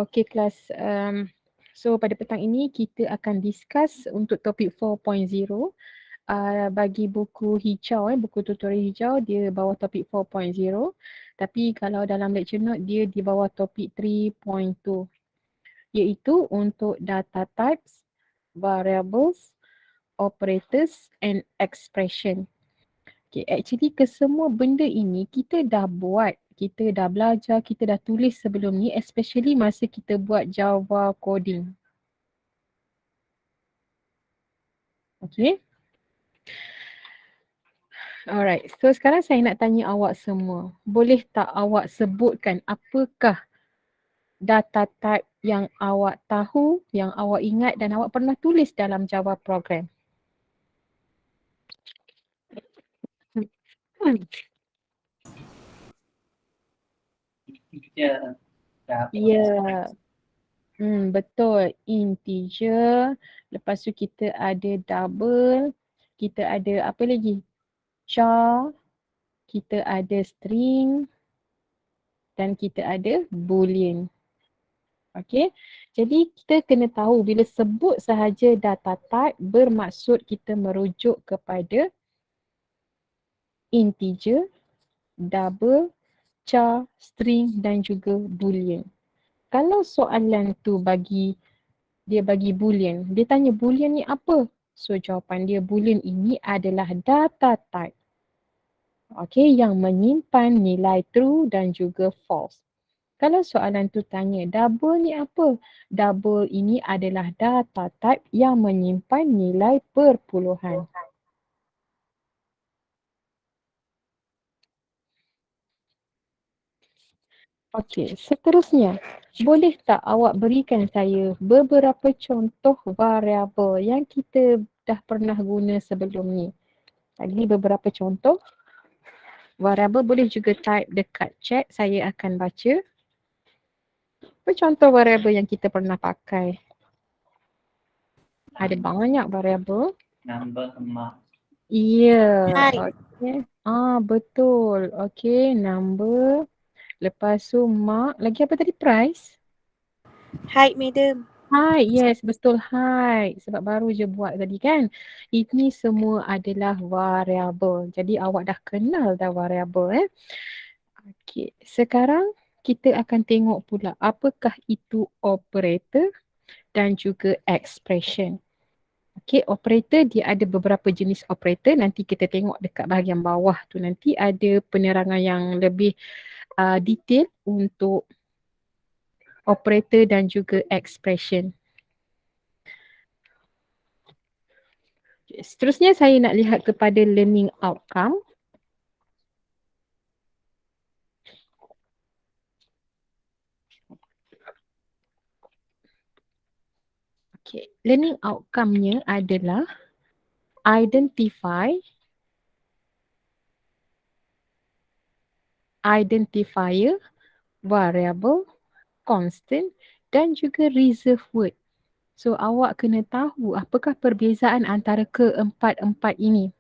Okay kelas. So pada petang ini kita akan discuss untuk topik 4.0. Bagi buku hijau, buku tutorial hijau dia bawah topik 4.0. Tapi kalau dalam lecture note dia di bawah topik 3.2. Iaitu untuk data types, variables, operators and expression. Okay, actually kesemua benda ini kita dah buat, kita dah belajar, kita dah tulis sebelum ni, especially masa kita buat Java coding. Okay. Alright, so sekarang saya nak tanya awak semua. Boleh tak awak sebutkan apakah data type yang awak tahu, yang awak ingat dan awak pernah tulis dalam Java program? Ya. Betul. Integer. Lepas tu kita ada double. Kita ada apa lagi? Char. Kita ada string. Dan kita ada boolean. Okay. Jadi kita kena tahu bila sebut sahaja data type bermaksud kita merujuk kepada integer, double, char, string dan juga boolean. Kalau soalan tu dia bagi boolean, dia tanya boolean ni apa? So jawapan dia boolean ini adalah data type. Okay, yang menyimpan nilai true dan juga false. Kalau soalan tu tanya double ni apa? Double ini adalah data type yang menyimpan nilai perpuluhan. Okey, seterusnya. Boleh tak awak berikan saya beberapa contoh variabel yang kita dah pernah guna sebelum ni? Tadi beberapa contoh. Variabel boleh juga type dekat chat, saya akan baca. Apa contoh variabel yang kita pernah pakai? Ada banyak variabel. Number emak. Ya, okey. Betul. Okey, number. Lepas tu mark. Lagi apa tadi? Price? Height, madam. Height, yes, betul height. Sebab baru je buat tadi kan. Ini semua adalah variabel. Jadi awak dah kenal dah variabel. Okey, sekarang kita akan tengok pula apakah itu operator dan juga expression. Okey, operator dia ada beberapa jenis operator. Nanti kita tengok dekat bahagian bawah tu nanti ada penerangan yang lebih detail untuk operator dan juga expression. Seterusnya saya nak lihat kepada learning outcome. Okay. Learning outcome-nya adalah identify, identifier, variable, constant dan juga reserve word. So awak kena tahu apakah perbezaan antara keempat-empat ini.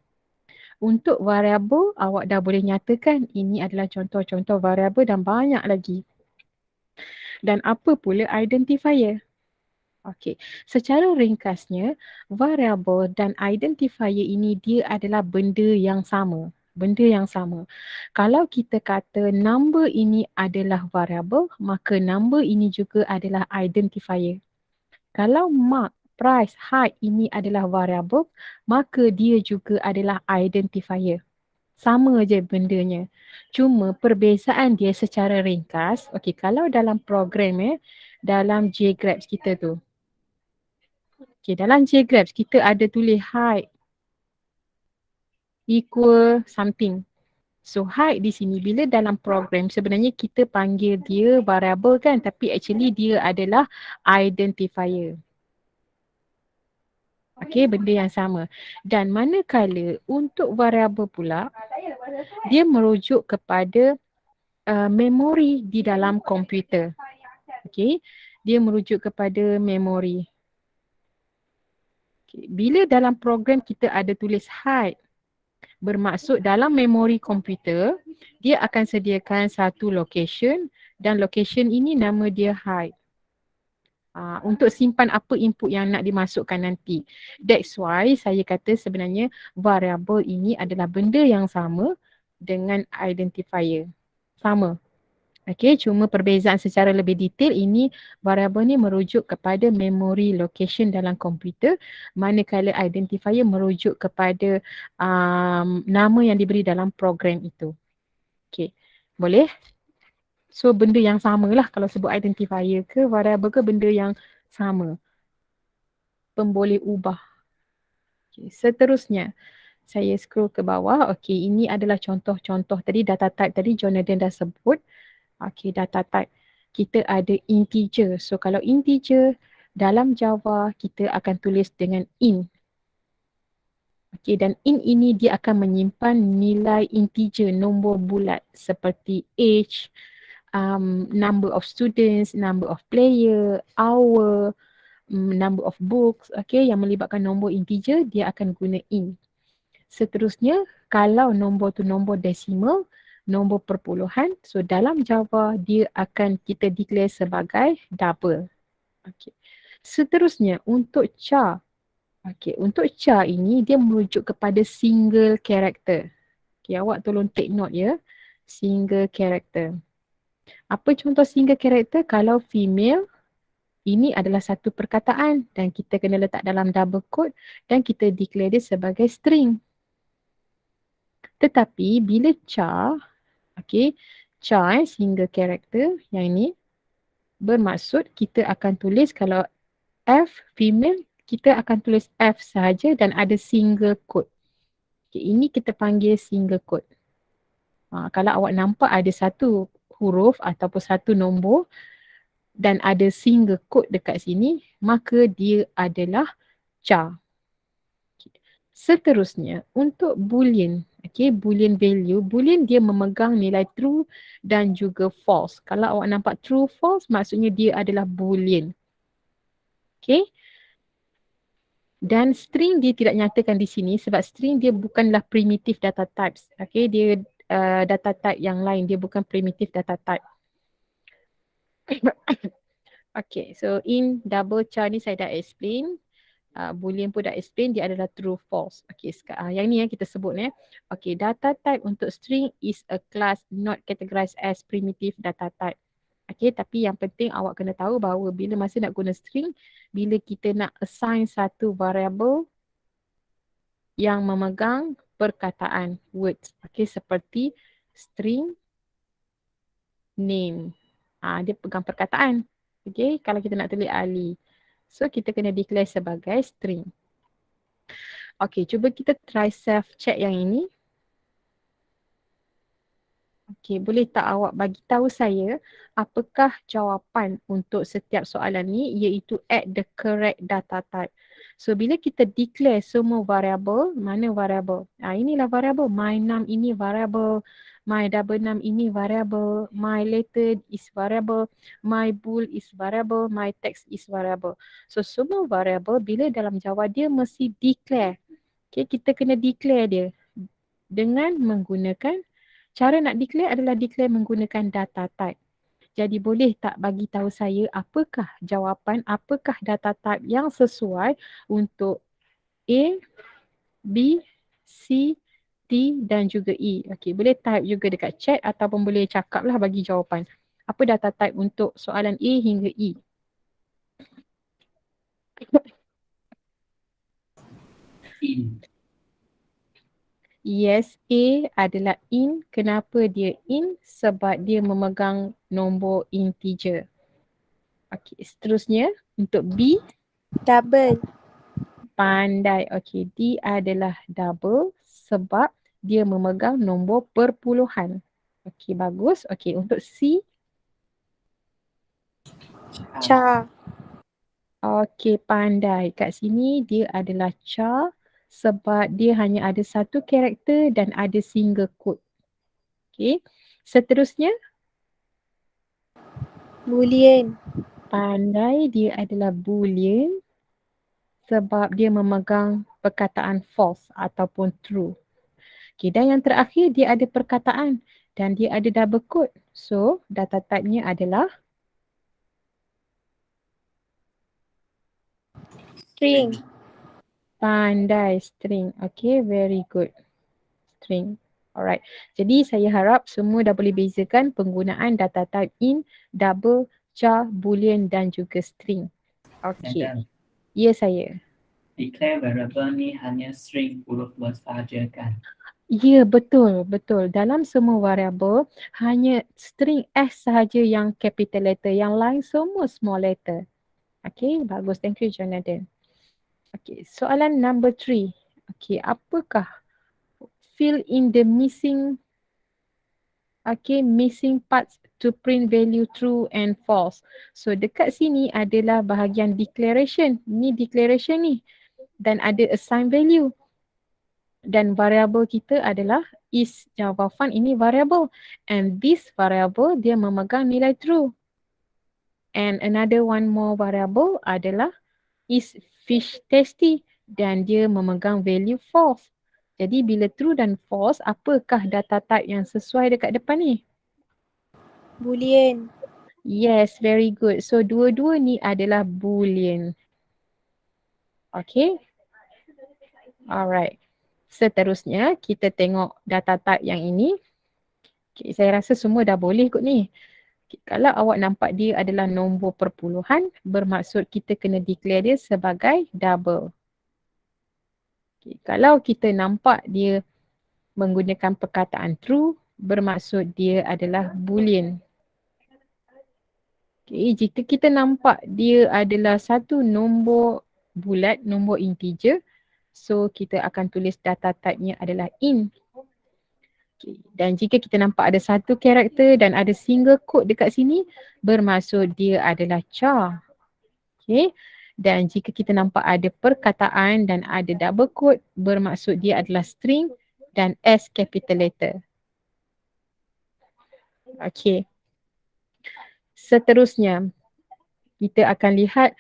Untuk variable awak dah boleh nyatakan ini adalah contoh-contoh variable dan banyak lagi. Dan apa pula identifier? Okey, secara ringkasnya variable dan identifier ini dia adalah benda yang sama. Benda yang sama. Kalau kita kata number ini adalah variable, maka number ini juga adalah identifier. Kalau mark, price, height ini adalah variable, maka dia juga adalah identifier. Sama je bendanya. Cuma perbezaan dia secara ringkas, okey, kalau dalam program dalam JGraphs kita tu. Okay, dalam JGraphs kita ada tulis height equal something. So height di sini bila dalam program sebenarnya kita panggil dia variable kan, tapi actually dia adalah identifier. Okay, benda yang sama. Dan manakala untuk variable pula, dia merujuk kepada memori di dalam komputer. Okay, dia merujuk kepada memori. Okay. Bila dalam program kita ada tulis height, bermaksud dalam memori komputer, dia akan sediakan satu location dan location ini nama dia height. Untuk simpan apa input yang nak dimasukkan nanti. That's why saya kata sebenarnya variable ini adalah benda yang sama dengan identifier. Sama. Okey, cuma perbezaan secara lebih detail ini variable ni merujuk kepada memory location dalam komputer, manakala identifier merujuk kepada nama yang diberi dalam program itu. Okey, boleh? So benda yang sama lah kalau sebut identifier ke variable ke benda yang sama. Pemboleh ubah. Okay. Seterusnya, saya scroll ke bawah. Okey, ini adalah contoh-contoh tadi data type tadi Jonathan dah sebut. Okey, data type. Kita ada integer. So kalau integer dalam Java kita akan tulis dengan int. Okey, dan int ini dia akan menyimpan nilai integer, nombor bulat seperti age, number of students, number of player, hour, number of books, okay, yang melibatkan nombor integer, dia akan guna int. Seterusnya, kalau nombor tu nombor desimal, nombor perpuluhan, so dalam Java, dia akan kita declare sebagai double. Okay. Seterusnya, untuk char. Okay, untuk char ini, dia merujuk kepada single character. Okay, awak tolong take note ya. Single character. Apa contoh single character? Kalau female, ini adalah satu perkataan dan kita kena letak dalam double quote dan kita declare dia sebagai string. Tetapi bila char, okay, char single character yang ini bermaksud kita akan tulis kalau F female, kita akan tulis F sahaja dan ada single quote. Okay, ini kita panggil single quote. Kalau awak nampak ada satu huruf ataupun satu nombor dan ada single quote dekat sini, maka dia adalah char. Seterusnya, untuk boolean, okay, boolean value, boolean dia memegang nilai true dan juga false. Kalau awak nampak true, false, maksudnya dia adalah boolean. Okay. Dan string dia tidak nyatakan di sini sebab string dia bukanlah primitive data types. Okay, dia data type yang lain, dia bukan primitive data type. Okay, so in double char ni saya dah explain. Boolean pun dah explain, dia adalah true false. Okay, yang ni yang kita sebut ni. Okay, data type untuk string is a class not categorized as primitive data type. Okay, tapi yang penting awak kena tahu bahawa bila masa nak guna string, bila kita nak assign satu variable yang memegang perkataan, words. Okay, seperti string name. Dia pegang perkataan. Okay, kalau kita nak tulis Ali. So, kita kena declare sebagai string. Okay, cuba kita try self check yang ini. Okay, boleh tak awak bagi tahu saya apakah jawapan untuk setiap soalan ni, iaitu add the correct data type. So, bila kita declare semua variable, mana variable? Inilah variable. My num ini variable. My double num ini variable. My letter is variable. My bool is variable. My text is variable. So, semua variable bila dalam Java dia mesti declare. Okay, kita kena declare dia dengan menggunakan, cara nak declare adalah declare menggunakan data type. Jadi boleh tak bagi tahu saya apakah jawapan, apakah data type yang sesuai untuk A, B, C, D dan juga E. Okey, boleh type juga dekat chat ataupun boleh cakaplah bagi jawapan. Apa data type untuk soalan A hingga E? Yes, A adalah int. Kenapa dia int? Sebab dia memegang nombor integer. Okey, seterusnya untuk B. Double. Pandai. Okey, D adalah double sebab dia memegang nombor perpuluhan. Okey, bagus. Okey, untuk C. Char. Okey, pandai. Kat sini dia adalah char sebab dia hanya ada satu karakter dan ada single quote. Okey, seterusnya. Boolean. Pandai, dia adalah boolean sebab dia memegang perkataan false ataupun true. Okay, dan yang terakhir dia ada perkataan dan dia ada double quote. So, data type-nya adalah String. Pandai, string. Okay, very good. String. Alright. Jadi saya harap semua dah boleh bezakan penggunaan data type int, double, char, boolean dan juga string. Okay. Madam, Ya saya. declare variable ni hanya string huruf sahaja kan? Ya, betul, betul. Dalam semua variable, hanya string S sahaja yang capital letter. Yang lain semua small letter. Okay, bagus. Thank you, Jonathan. Okay, soalan number 3. Okay, apakah fill in the missing missing parts to print value true and false. So dekat sini adalah bahagian declaration. Ni declaration ni. Dan ada assign value. Dan variable kita adalah is Java fun ini variable. And this variable dia memegang nilai true. And another one more variable adalah is fish tasty dan dia memegang value false. Jadi bila true dan false, apakah data type yang sesuai dekat depan ni? Boolean. Yes, very good. So dua-dua ni adalah boolean. Okay. Alright. Seterusnya kita tengok data type yang ini. Okay, saya rasa semua dah boleh kot ni. Okay, kalau awak nampak dia adalah nombor perpuluhan, bermaksud kita kena declare dia sebagai double. Okay, kalau kita nampak dia menggunakan perkataan true, bermaksud dia adalah boolean. Okay, jika kita nampak dia adalah satu nombor bulat, nombor integer, so kita akan tulis data type-nya adalah int. Okay. Dan jika kita nampak ada satu karakter dan ada single quote dekat sini, bermaksud dia adalah char. Okay. Dan jika kita nampak ada perkataan dan ada double quote, bermaksud dia adalah string dan S capital letter. Okay. Seterusnya, kita akan lihat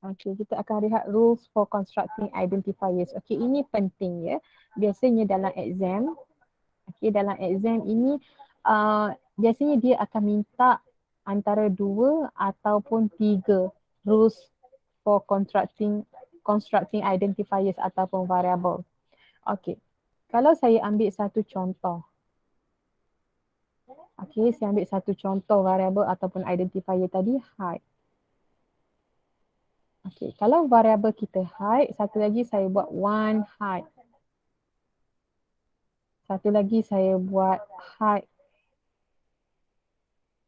kita akan lihat rules for constructing identifiers. Ini penting ya. Biasanya dalam exam, dalam exam ini biasanya dia akan minta antara 2 ataupun 3 rules for constructing identifiers ataupun variable. Kalau saya ambil satu contoh. Saya ambil satu contoh variable ataupun identifier tadi, height. Kalau variable kita height, satu lagi saya buat one height. Satu lagi saya buat height.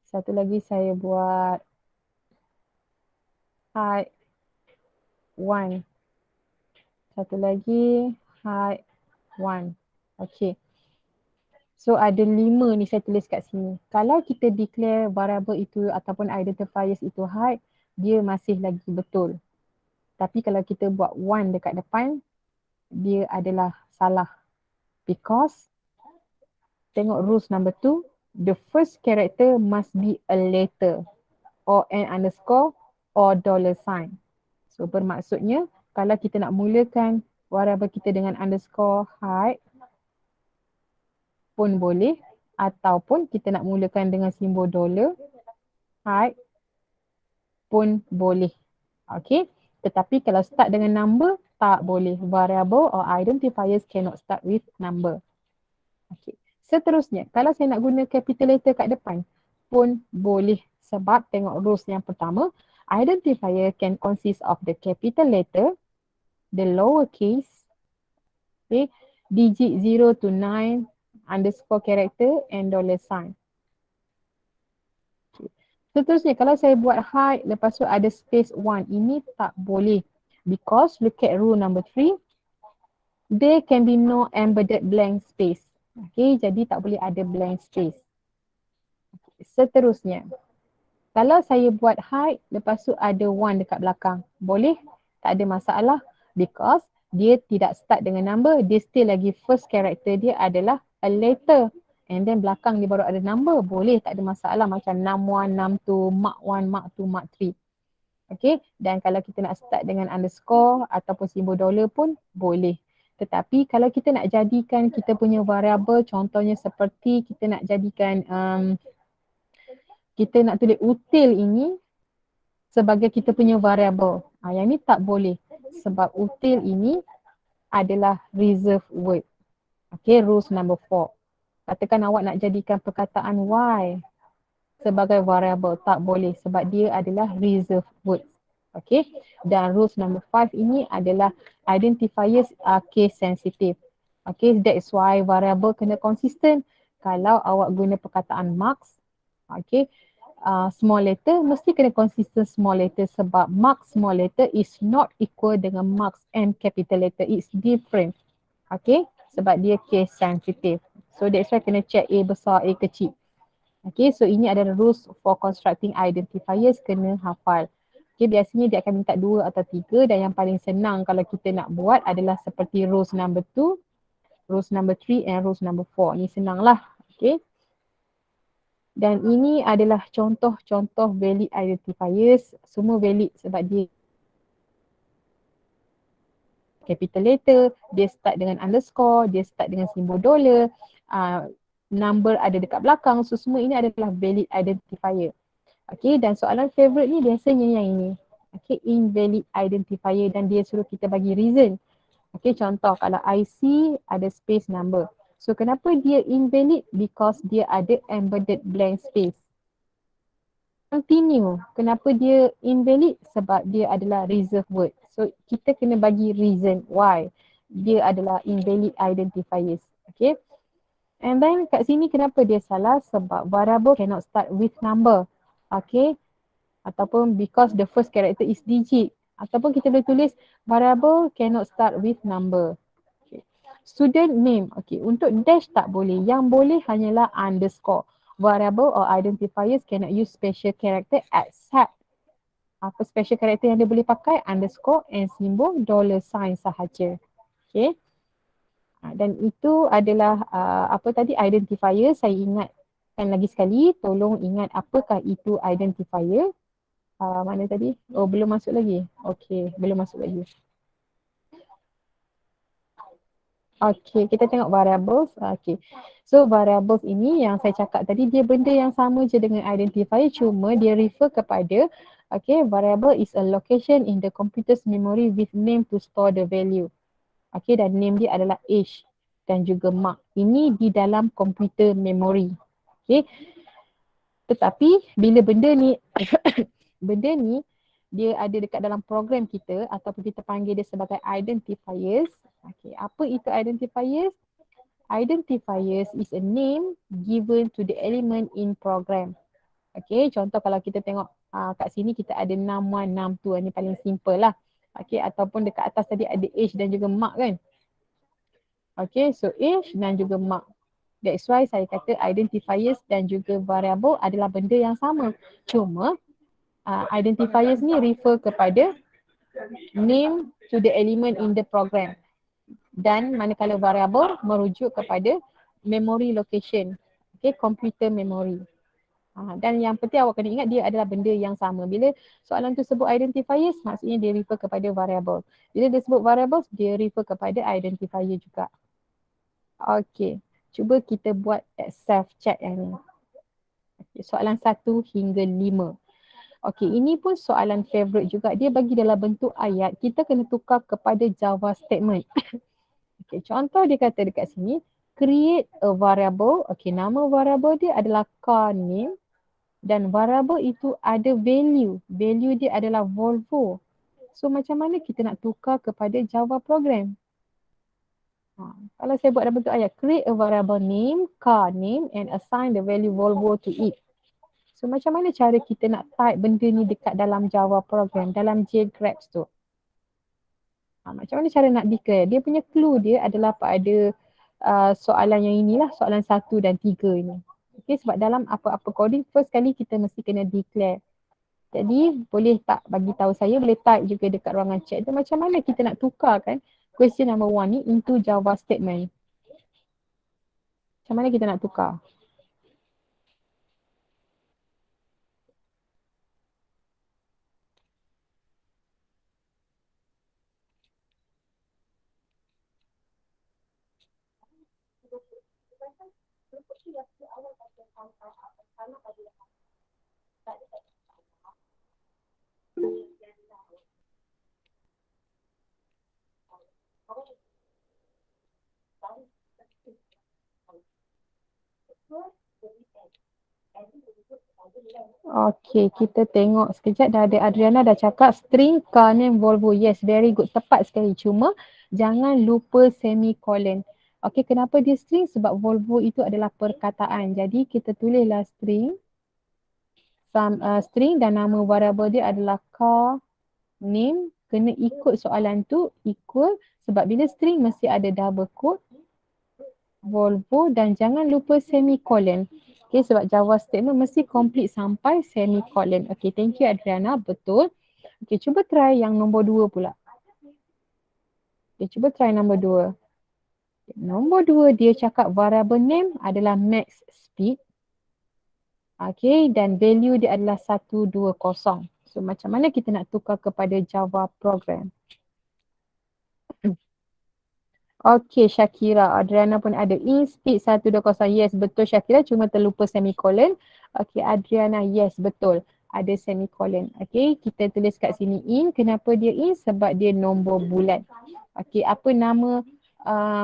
Satu lagi saya buat height one. Satu lagi height one. So ada 5 ni saya tulis kat sini. Kalau kita declare variable itu ataupun identifiers itu height, dia masih lagi betul. Tapi kalau kita buat one dekat depan, dia adalah salah. Because, tengok rules number 2, the first character must be a letter or an underscore or dollar sign. So bermaksudnya, kalau kita nak mulakan variable kita dengan underscore height pun boleh, ataupun kita nak mulakan dengan simbol dollar height pun boleh. Tetapi kalau start dengan number, tak boleh. Variable or identifiers cannot start with number. Seterusnya, kalau saya nak guna capital letter kat depan, pun boleh. Sebab tengok rules yang pertama, identifier can consist of the capital letter, the lowercase, digit 0 to 9, underscore character and dollar sign. Seterusnya, kalau saya buat height, lepas tu ada space 1, ini tak boleh. Because look at rule number 3, there can be no embedded blank space. Jadi tak boleh ada blank space. Seterusnya, kalau saya buat height, lepas tu ada 1 dekat belakang. Boleh? Tak ada masalah. Because dia tidak start dengan number, dia still lagi first character dia adalah a letter. And then belakang dia baru ada number, boleh, tak ada masalah, macam num1, num2, mark1, mark2, mark3. Dan kalau kita nak start dengan underscore ataupun simbol dollar pun boleh. Tetapi kalau kita nak jadikan kita punya variable, contohnya seperti kita nak jadikan, kita nak tulis util ini sebagai kita punya variable. Yang ni tak boleh sebab util ini adalah reserve word. Okay, rules number 4. Katakan awak nak jadikan perkataan Y sebagai variable, tak boleh sebab dia adalah reserve word. Okay, dan rules number 5 ini adalah identifiers are case sensitive. Okay, that's why variable kena konsisten. Kalau awak guna perkataan marks, okay, small letter mesti kena konsisten small letter sebab marks small letter is not equal dengan marks and capital letter. It's different. Okay, sebab dia case sensitive. So that's why kena check A besar, A kecil. Okay, so ini adalah rules for constructing identifiers, kena hafal. Okay, biasanya dia akan minta 2 atau 3 dan yang paling senang kalau kita nak buat adalah seperti rules number 2, rules number 3 and rules number 4. Ni senang lah. Okay. Dan ini adalah contoh-contoh valid identifiers. Semua valid sebab dia capital letter, dia start dengan underscore, dia start dengan simbol dollar, number ada dekat belakang. So semua ini adalah valid identifier. Okay, dan soalan favorite ni biasanya yang ini. Okay, invalid identifier dan dia suruh kita bagi reason. Okay, contoh kalau IC ada space number. So kenapa dia invalid? Because dia ada embedded blank space. Continue. Kenapa dia invalid? Sebab dia adalah reserve word. So kita kena bagi reason why dia adalah invalid identifiers. Okay. And then kat sini kenapa dia salah? Sebab variable cannot start with number. Okay. Ataupun because the first character is digit. Ataupun kita boleh tulis variable cannot start with number. Okay. Student name. Okay. Untuk dash tak boleh. Yang boleh hanyalah underscore. Variable or identifiers cannot use special character except apa special character yang dia boleh pakai, underscore and simbol dollar sign sahaja. Okay. Dan itu adalah apa tadi identifier. Saya ingatkan lagi sekali, tolong ingat apakah itu identifier. Mana tadi? Oh, belum masuk lagi. Okay, belum masuk lagi. Okay, kita tengok variables. Okay. So variables ini yang saya cakap tadi, dia benda yang sama je dengan identifier, cuma dia refer kepada, okay, variable is a location in the computer's memory with name to store the value. Okay, dan name dia adalah age dan juga mark. Ini di dalam komputer memory. Okay. Tetapi bila benda ni, benda ni dia ada dekat dalam program kita ataupun kita panggil dia sebagai identifiers. Okay, apa itu identifiers? Identifiers is a name given to the element in program. Okay, contoh kalau kita tengok kat sini kita ada num1, num2, ni paling simple lah. Okay, ataupun dekat atas tadi ada age dan juga mark kan. Okay, so age dan juga mark. That's why saya kata identifiers dan juga variable adalah benda yang sama. Cuma identifiers ni refer kepada name to the element in the program. Dan manakala variable merujuk kepada memory location. Okay, computer memory. Dan yang penting awak kena ingat dia adalah benda yang sama. Bila soalan tu sebut identifiers, maksudnya dia refer kepada variable. Bila dia sebut variables, dia refer kepada identifier juga. Okay, cuba kita buat self check yang ni. Okay, soalan 1 hingga 5. Okay, ini pun soalan favorite juga. Dia bagi dalam bentuk ayat, kita kena tukar kepada Java statement. Okay, contoh dia kata dekat sini, create a variable. Okay, nama variable dia adalah car name dan variable itu ada value. Value dia adalah Volvo. So macam mana kita nak tukar kepada Java program? Kalau saya buat dalam bentuk ayat, create a variable name, car name and assign the value Volvo to it. So macam mana cara kita nak type benda ni dekat dalam Java program, dalam JGraphs tu? Macam mana cara nak declare? Dia punya clue dia adalah pada soalan yang inilah, soalan 1 dan 3 ini. Okay, sebab dalam apa-apa coding, first kali kita mesti kena declare. Jadi boleh tak bagi tahu saya, boleh type juga dekat ruangan chat tu macam mana kita nak tukarkan question number 1 ni into Java statement. Macam mana kita nak tukar? Okey, kita tengok sekejap. Dah ada Adriana dah cakap string car name Volvo. Yes, very good. Tepat sekali. Cuma jangan lupa semicolon. Okey, kenapa dia string? Sebab Volvo itu adalah perkataan. Jadi kita tulislah string. String dan nama variable dia adalah car name. Kena ikut soalan tu equal. Sebab bila string mesti ada double quote. Volvo dan jangan lupa semicolon. Okay, sebab Java statement mesti complete sampai semicolon. Okay, thank you Adriana. Betul. Okay, cuba try yang nombor 2 pula. Okay, cuba try nombor 2. Nombor 2 dia cakap variable name adalah max speed. Okay, dan value dia adalah 120. So, macam mana kita nak tukar kepada Java program? Okey Syakira, Adriana pun ada in speed 120. Yes, betul Syakira, cuma terlupa semicolon. Okey Adriana, yes betul. Ada semicolon. Okey, kita tulis kat sini in. Kenapa dia in? Sebab dia nombor bulat. Okey, apa nama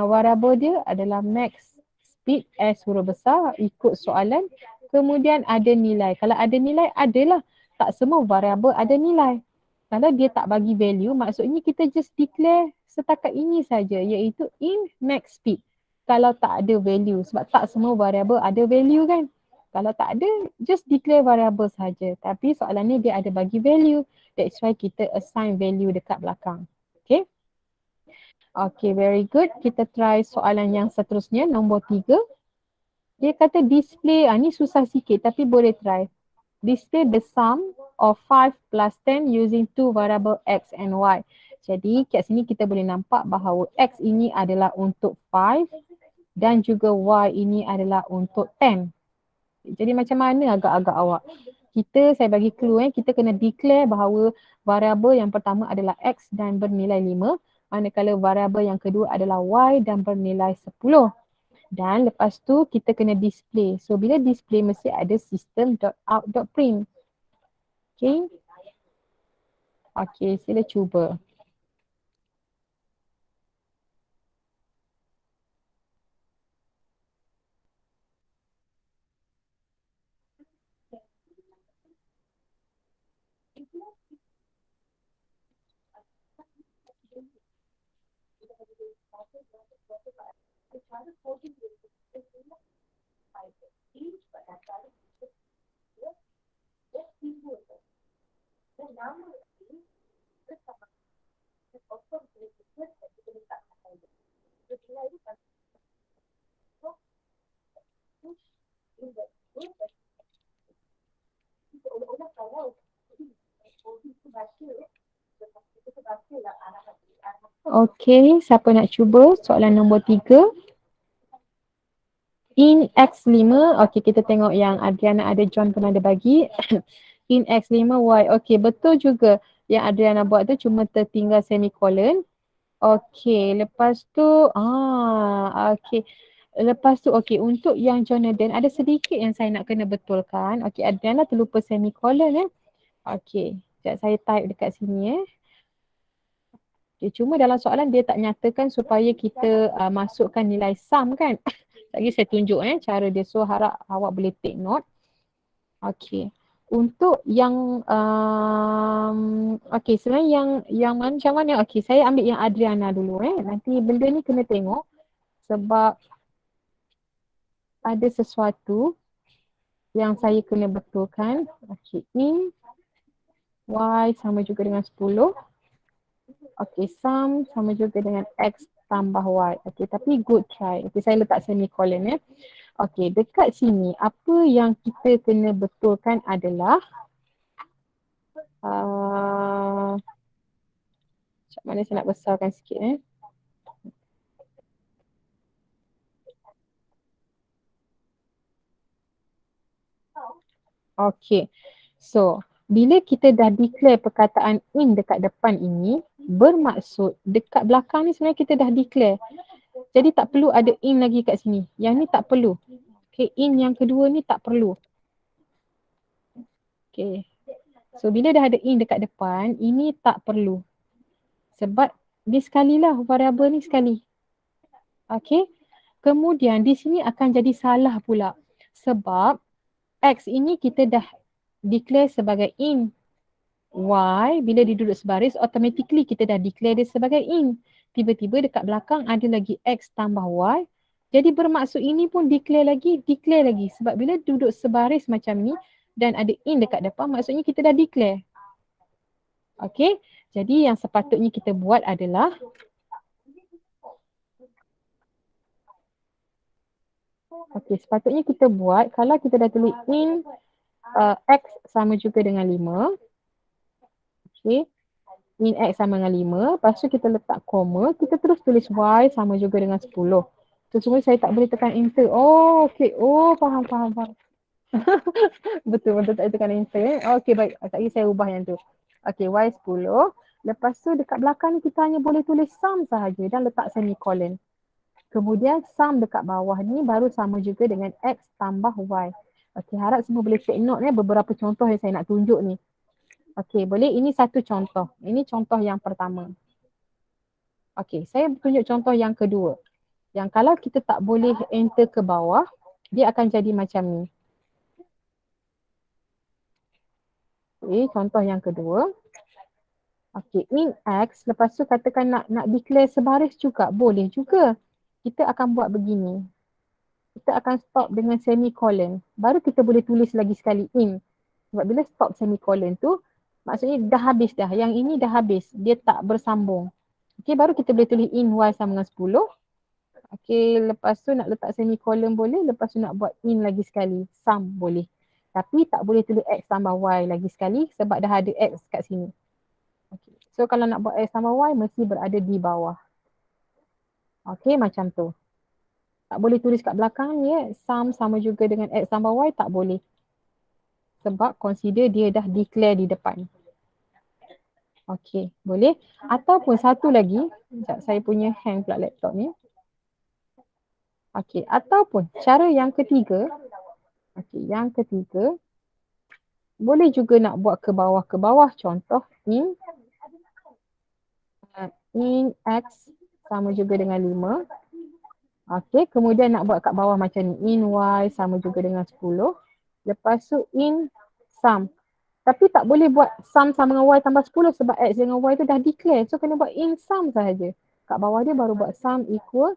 variable dia? Adalah max speed S huruf besar ikut soalan. Kemudian ada nilai. Kalau ada nilai, adalah. Tak semua variable ada nilai. Kalau dia tak bagi value, maksudnya kita just declare setakat ini saja, iaitu in max speed. Kalau tak ada value, sebab tak semua variable ada value kan. Kalau tak ada, just declare variable saja. Tapi soalan ni dia ada bagi value. That's why kita assign value dekat belakang. Okay. Okay, very good. Kita try soalan yang seterusnya, nombor 3. Dia kata display, ni susah sikit tapi boleh try. Display the sum of 5 plus 10 using two variable x and y. Jadi kat sini kita boleh nampak bahawa x ini adalah untuk 5 dan juga y ini adalah untuk 10. Jadi macam mana agak-agak awak? Saya bagi clue kita kena declare bahawa variable yang pertama adalah x dan bernilai 5, manakala variable yang kedua adalah y dan bernilai 10. Dan lepas tu kita kena display. So bila display mesti ada system.out.print. Okay. Okay, sila cuba. Okay, siapa nak cuba soalan nombor 3? In X5, okay kita tengok yang Adriana ada, John pun ada bagi. In X5, Y. Okay, betul juga yang Adriana buat tu, cuma tertinggal semicolon. Okay, lepas tu, okay. Lepas tu, okay, untuk yang Jonathan, ada sedikit yang saya nak kena betulkan. Okay, Adriana terlupa semicolon Okay, sekejap saya type dekat sini Okay, cuma dalam soalan dia tak nyatakan supaya kita masukkan nilai sum kan. Lagi saya tunjuk cara dia, so harap awak boleh take note. Okay. Untuk yang okay, sebenarnya yang macam mana? Okay, saya ambil yang Adriana dulu Nanti benda ni kena tengok sebab ada sesuatu yang saya kena betulkan. Okay, in Y sama juga dengan 10. Okay, sum sama juga dengan X tambah Y. Okay, tapi good try. Okay, saya letak semicolon Okay, dekat sini apa yang kita kena betulkan adalah macam mana saya nak besarkan sikit Okay, so bila kita dah declare perkataan in dekat depan ini, bermaksud dekat belakang ni sebenarnya kita dah declare. Jadi tak perlu ada in lagi kat sini. Yang ni tak perlu. Okay, in yang kedua ni tak perlu. Okay, so bila dah ada in dekat depan, ini tak perlu. Sebab dia sekalilah variable ni sekali. Okay, kemudian di sini akan jadi salah pula. Sebab X ini kita dah declare sebagai int. Y bila dia duduk sebaris, automatically kita dah declare dia sebagai int. Tiba-tiba dekat belakang ada lagi X tambah Y. Jadi bermaksud ini pun declare lagi. Sebab bila duduk sebaris macam ni dan ada int dekat depan, maksudnya kita dah declare. Okay, jadi yang sepatutnya kita buat adalah sepatutnya kita buat, kalau kita dah tulis int X sama juga dengan 5. Okay, int X sama dengan 5. Lepas tu kita letak koma. Kita terus tulis Y sama juga dengan 10. Sesungguhnya saya tak boleh tekan enter. Oh, okay. Oh, faham. Betul tak tekan enter. Okay, baik. Tadi saya ubah yang tu. Okay, Y 10. Lepas tu dekat belakang ni kita hanya boleh tulis sum sahaja dan letak semicolon. Kemudian sum dekat bawah ni baru sama juga dengan X tambah Y. Okay, harap semua boleh take note beberapa contoh yang saya nak tunjuk ni. Okay, boleh? Ini satu contoh. Ini contoh yang pertama. Okay, saya tunjuk contoh yang kedua. Yang kalau kita tak boleh enter ke bawah, dia akan jadi macam ni. Okay, contoh yang kedua. Okay, int X, lepas tu katakan nak declare sebaris juga. Boleh juga. Kita akan buat begini. Kita akan stop dengan semicolon. Baru kita boleh tulis lagi sekali int. Sebab bila stop semicolon tu, maksudnya dah habis dah. Yang ini dah habis. Dia tak bersambung. Okay, baru kita boleh tulis int Y sama dengan 10. Okay, lepas tu nak letak semicolon boleh. Lepas tu nak buat int lagi sekali. Sum boleh. Tapi tak boleh tulis X tambah Y lagi sekali sebab dah ada X kat sini. Okay. So kalau nak buat X tambah Y mesti berada di bawah. Okay, macam tu. Tak boleh tulis kat belakang ni sum sama juga dengan X tambah Y, tak boleh. Sebab consider dia dah declare di depan. Okay, boleh. Ataupun satu lagi, sekejap saya punya hang pula laptop ni. Okay, ataupun cara yang ketiga, boleh juga nak buat ke bawah. Contoh int X sama juga dengan 5. Okay, kemudian nak buat kat bawah macam ni. Int Y sama juga dengan 10. Lepas tu int sum. Tapi tak boleh buat sum sama dengan Y tambah 10 sebab X dengan Y tu dah declare. So kena buat int sum sahaja. Kat bawah dia baru buat sum equal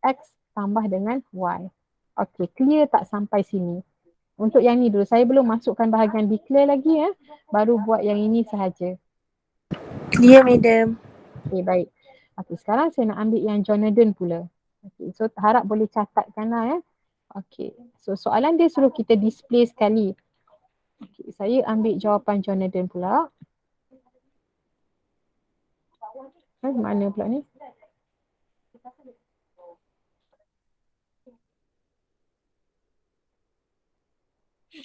X tambah dengan Y. Okay, clear tak sampai sini? Untuk yang ni dulu. Saya belum masukkan bahagian declare lagi baru buat yang ini sahaja. Clear, madam. Okay, baik. Okay, sekarang saya nak ambil yang Jonathan pula. Okay, so harap boleh catatkan lah Okay, so soalan dia suruh kita display sekali. Okay, saya ambil jawapan Jonathan pula. Mana pula ni?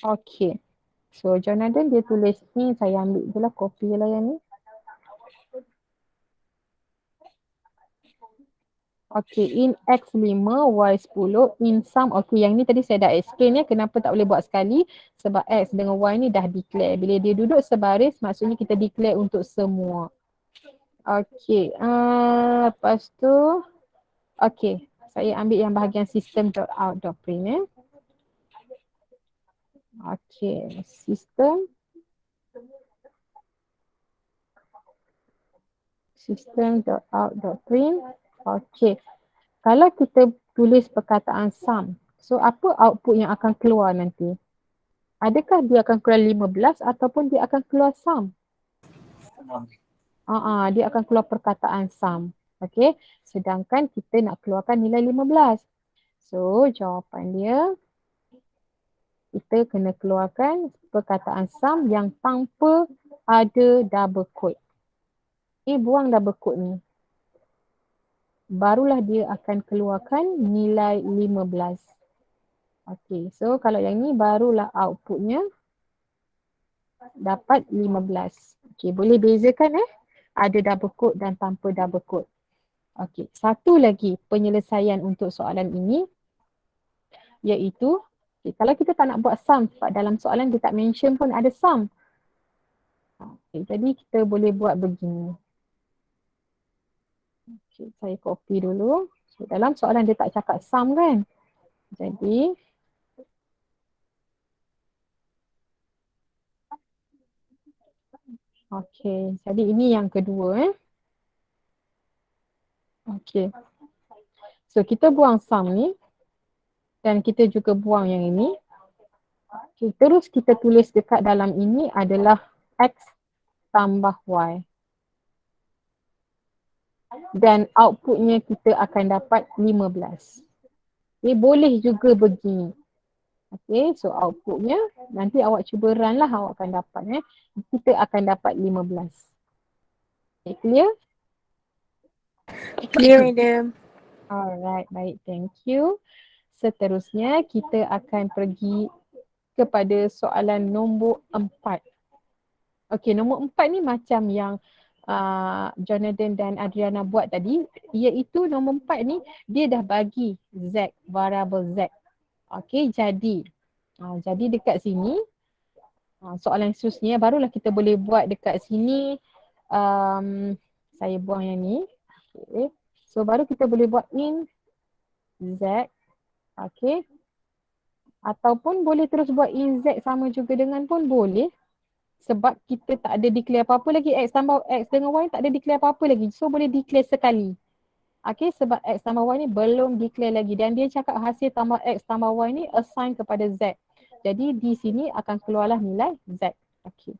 Okay, so Jonathan dia tulis ni, saya ambil je lah, copy je lah yang ni. Okay, int X5, Y10, int sum. Okay, yang ni tadi saya dah explain kenapa tak boleh buat sekali. Sebab X dengan Y ni dah declare. Bila dia duduk sebaris, maksudnya kita declare untuk semua. Okay, lepas tu, okay, saya ambil yang bahagian system.out.print Okay, system.out.print. Okay, kalau kita tulis perkataan sum, so apa output yang akan keluar nanti? Adakah dia akan keluar 15 ataupun dia akan keluar sum? Dia akan keluar perkataan sum. Okay, sedangkan kita nak keluarkan nilai 15. So, jawapan dia, kita kena keluarkan perkataan sum yang tanpa ada double quote. Buang double quote ni. Barulah dia akan keluarkan nilai 15. Okay, so kalau yang ni barulah outputnya dapat 15. Okay, boleh bezakan ada double quote dan tanpa double quote. Okay, satu lagi penyelesaian untuk soalan ini iaitu kalau kita tak nak buat sum sebab dalam soalan dia tak mention pun ada sum. Okay, jadi kita boleh buat begini. Okay, saya copy dulu. So, dalam soalan dia tak cakap sum kan. Jadi Okey, jadi ini yang kedua. Okey. So kita buang sum ni dan kita juga buang yang ini. Okay, terus kita tulis dekat dalam ini adalah X tambah Y. Dan outputnya kita akan dapat 15. Okay, boleh juga begini. Okay, so outputnya nanti awak cuba run lah, awak akan dapat. Kita akan dapat 15. Okay, clear? Clear, madam. Alright, baik. Thank you. Seterusnya kita akan pergi kepada soalan nombor 4. Okey, nombor 4 ni macam yang Jonathan dan Adriana buat tadi, iaitu nombor 4 ni dia dah bagi Z, variable Z. Okey, jadi dekat sini soalan seterusnya barulah kita boleh buat dekat sini. Saya buang yang ni. Okay. So baru kita boleh buat in Z. Okey. Ataupun boleh terus buat in Z sama juga dengan pun boleh. Sebab kita tak ada declare apa-apa lagi. X tambah X dengan Y tak ada declare apa-apa lagi. So boleh declare sekali. Okay, sebab X tambah Y ni belum declare lagi. Dan dia cakap hasil tambah X tambah Y ni assign kepada Z. Jadi di sini akan keluarlah nilai Z. Okay.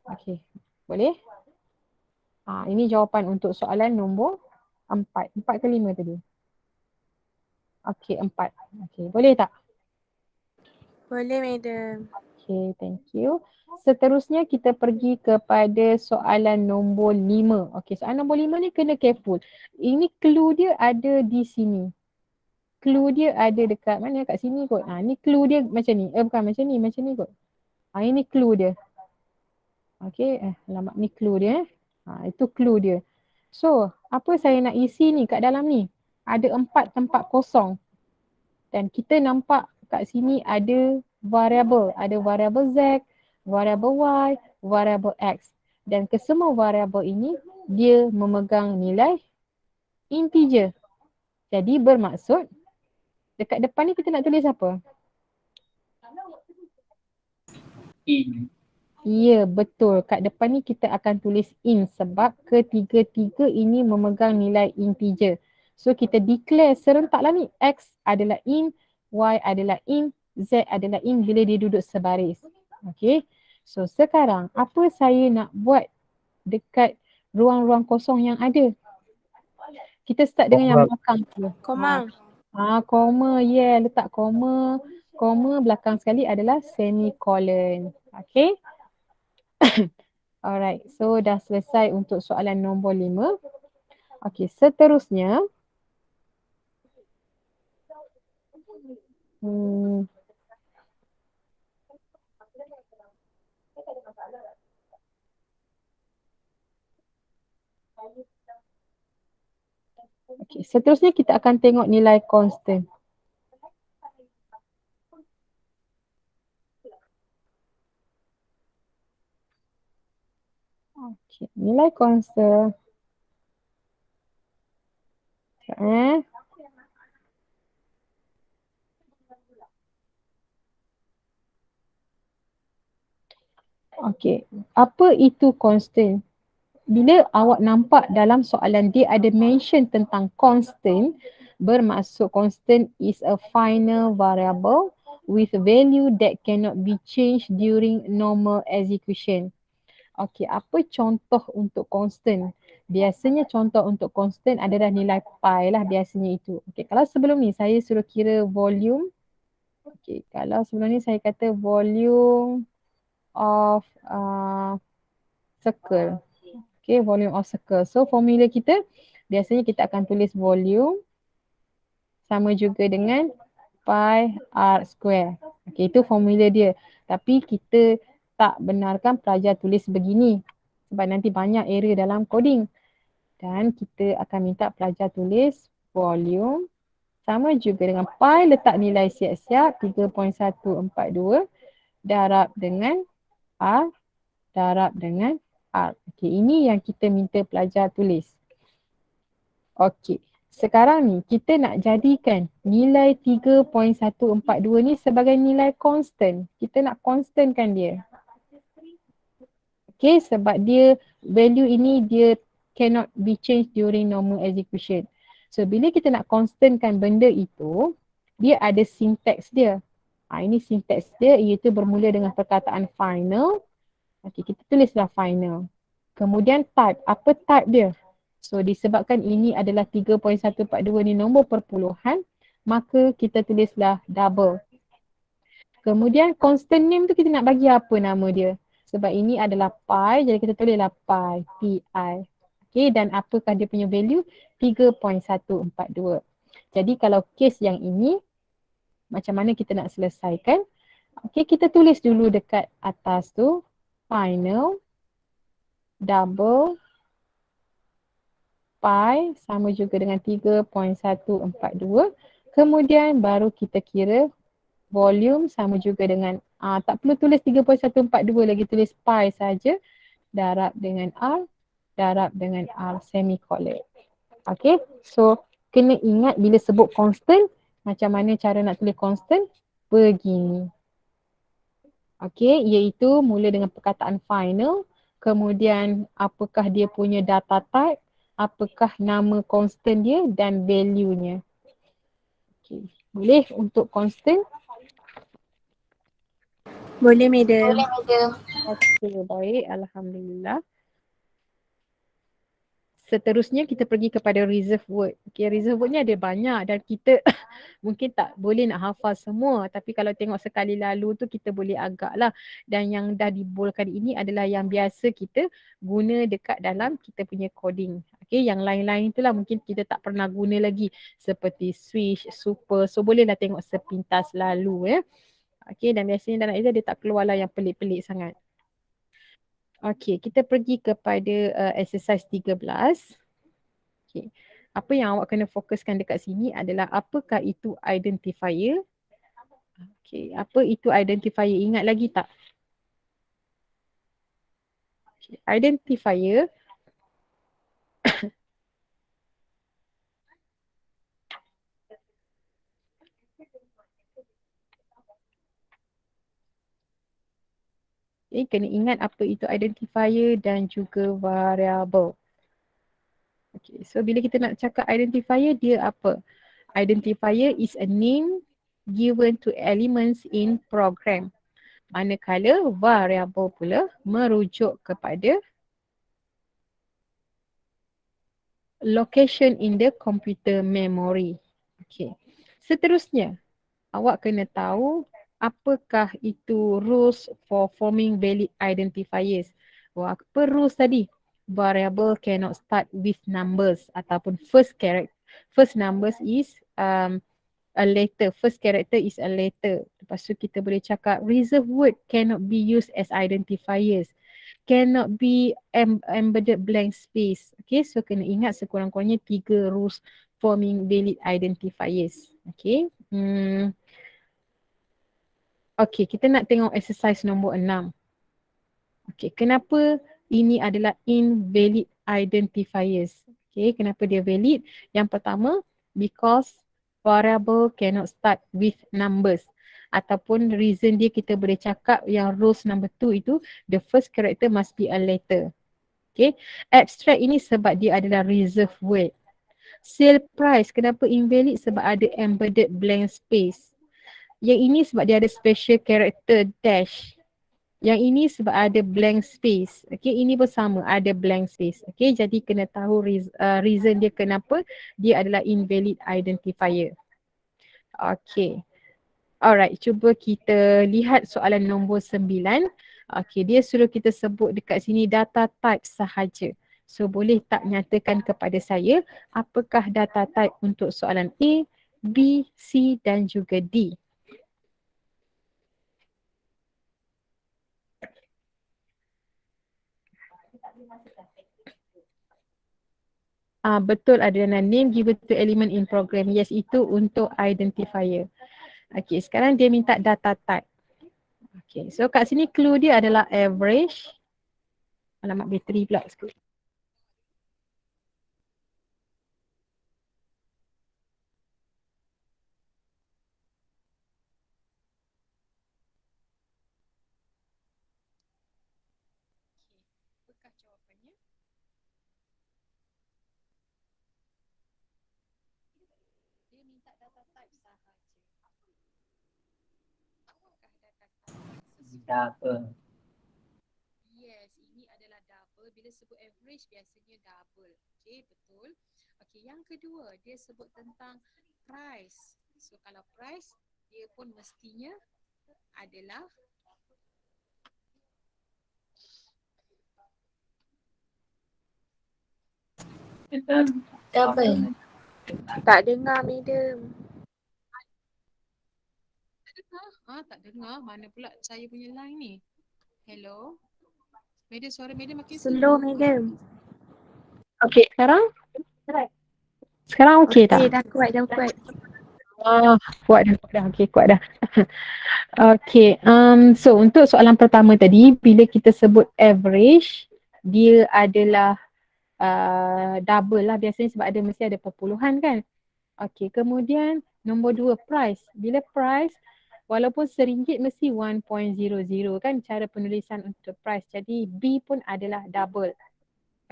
Okay. Boleh? Ini jawapan untuk soalan nombor 4. 4 ke 5 tadi? Okay, 4. Okay, boleh tak? Boleh, madam. Okay, thank you. Seterusnya kita pergi kepada soalan nombor 5. Okay, soalan nombor 5 ni kena careful. Ini clue dia ada di sini. Clue dia ada dekat mana? Kat sini kot. Ni clue dia macam ni. Bukan macam ni kot. Ini clue dia. Okay, alamak ni clue dia. Itu clue dia. So, apa saya nak isi ni kat dalam ni? Ada 4 tempat kosong. Dan kita nampak kat sini ada variable. Ada variable Z, variable Y, variable X. Dan kesemua variable ini dia memegang nilai integer. Jadi bermaksud dekat depan ni kita nak tulis apa? In. Ya, betul. Kat depan ni kita akan tulis in sebab ketiga-tiga ini memegang nilai integer. So kita declare serentaklah ni. X adalah in, Y adalah in, Z adalah in bila dia duduk sebaris. Okay. So sekarang apa saya nak buat dekat ruang-ruang kosong yang ada? Kita start dengan yang belakang dulu. Koma. Koma. Yeah, letak koma. Koma belakang sekali adalah semicolon. Okay. Alright, so dah selesai untuk soalan nombor 5. Okay, seterusnya. Okay, seterusnya kita akan tengok nilai constant. Okay, nilai constant. Okay, apa itu constant? Bila awak nampak dalam soalan dia ada mention tentang constant, bermaksud constant is a final variable with value that cannot be changed during normal execution. Okey, apa contoh untuk constant? Biasanya contoh untuk constant adalah nilai pi lah biasanya itu. Okey, kalau sebelum ni saya suruh kira volume. Okey, kalau sebelum ni saya kata volume of circle. Okay, volume of circle. So formula kita, biasanya kita akan tulis volume sama juga dengan pi r square. Okay, itu formula dia. Tapi kita tak benarkan pelajar tulis begini. Sebab nanti banyak error dalam coding. Dan kita akan minta pelajar tulis volume sama juga dengan pi, letak nilai siap-siap 3.142 darab dengan r darab dengan R. Okey, ini yang kita minta pelajar tulis. Okey, sekarang ni kita nak jadikan nilai 3.142 ni sebagai nilai constant. Kita nak constantkan dia. Okay, sebab dia value ini dia cannot be changed during normal execution. So bila kita nak constantkan benda itu, dia ada syntax dia. Ini syntax dia iaitu bermula dengan perkataan final. Okay, kita tulislah final. Kemudian type, apa type dia? So disebabkan ini adalah 3.142 ni nombor perpuluhan, maka kita tulislah double. Kemudian constant name tu kita nak bagi apa nama dia? Sebab ini adalah pi, jadi kita tulislah pi, pi. Okay, dan apakah dia punya value? 3.142. Jadi kalau case yang ini, macam mana kita nak selesaikan? Okay, kita tulis dulu dekat atas tu, final, double, pi sama juga dengan 3.142. Kemudian baru kita kira volume sama juga dengan tak perlu tulis 3.142 lagi, tulis pi saja darab dengan R, darab dengan R semicolon. Okay, so kena ingat bila sebut constant, macam mana cara nak tulis constant? Begini. Okay, iaitu mula dengan perkataan final, kemudian apakah dia punya data type, apakah nama constant dia dan value-nya. Okay, boleh untuk constant? Boleh, madam. Okey, baik. Alhamdulillah. Seterusnya kita pergi kepada reserve word. Okey, reserve word ni ada banyak dan kita mungkin tak boleh nak hafal semua. Tapi kalau tengok sekali lalu tu kita boleh agak lah. Dan yang dah dibolkan ini adalah yang biasa kita guna dekat dalam kita punya coding. Okey, yang lain-lain itulah mungkin kita tak pernah guna lagi. Seperti switch, super. So bolehlah tengok sepintas lalu ya. Okey, dan biasanya dalam exam dia tak keluarlah yang pelik-pelik sangat. Okey, kita pergi kepada exercise 13. Okey. Apa yang awak kena fokuskan dekat sini adalah apakah itu identifier? Okey, apa itu identifier? Ingat lagi tak? Okay. Identifier kena ingat apa itu identifier dan juga variable. Okay, so bila kita nak cakap identifier, dia apa? Identifier is a name given to elements in program. Manakala variable pula merujuk kepada location in the computer memory. Okay. Seterusnya, awak kena tahu apakah itu rules for forming valid identifiers. Apa rules tadi? Variable cannot start with numbers ataupun first character. First numbers is a letter. First character is a letter. Lepas tu kita boleh cakap reserved word cannot be used as identifiers. Cannot be embedded blank space. Okay, so kena ingat sekurang-kurangnya 3 rules forming valid identifiers. Okay. Okay, kita nak tengok exercise nombor 6. Okay, kenapa ini adalah invalid identifiers? Okay, kenapa dia valid? Yang pertama, because variable cannot start with numbers. Ataupun reason dia kita boleh cakap yang rules number 2 itu, the first character must be a letter. Okay, abstract ini sebab dia adalah reserved word. Sale price, kenapa invalid? Sebab ada embedded blank space. Yang ini sebab dia ada special character dash. Yang ini sebab ada blank space. Okay, ini pun sama, ada blank space. Okay, jadi kena tahu reason dia kenapa dia adalah invalid identifier. Okay. Alright, cuba kita lihat soalan nombor 9. Okay, dia suruh kita sebut dekat sini data type sahaja. So, boleh tak nyatakan kepada saya apakah data type untuk soalan A, B, C dan juga D? Betul Adriana, name given to element in program. Yes, itu untuk identifier. Okay, sekarang dia minta data type. Okay, so kat sini clue dia adalah average. Alamak, bateri pula. apakah jawapannya? Dia minta data type sahaja. Apakah data type yang sesuai? Double. Yes, ini adalah double. Bila sebut average, biasanya double. Okay, betul. Okay, yang kedua, dia sebut tentang price. So, kalau price, dia pun mestinya adalah Double. Tak dengar, madam. tak dengar. Tak dengar. Mana pula saya punya line ni? Hello? Madam, suara madam makin Slow, slow. madam. Okay, sekarang? Sekarang okay tak? Dah kuat, dah kuat. Kuat dah. Okay, kuat dah. Okay, so untuk soalan pertama tadi, bila kita sebut average, dia adalah double lah biasanya sebab mesti ada perpuluhan kan. Okay, kemudian nombor 2, price. Bila price, walaupun RM1 mesti 1.00 kan cara penulisan untuk price. Jadi B pun adalah double.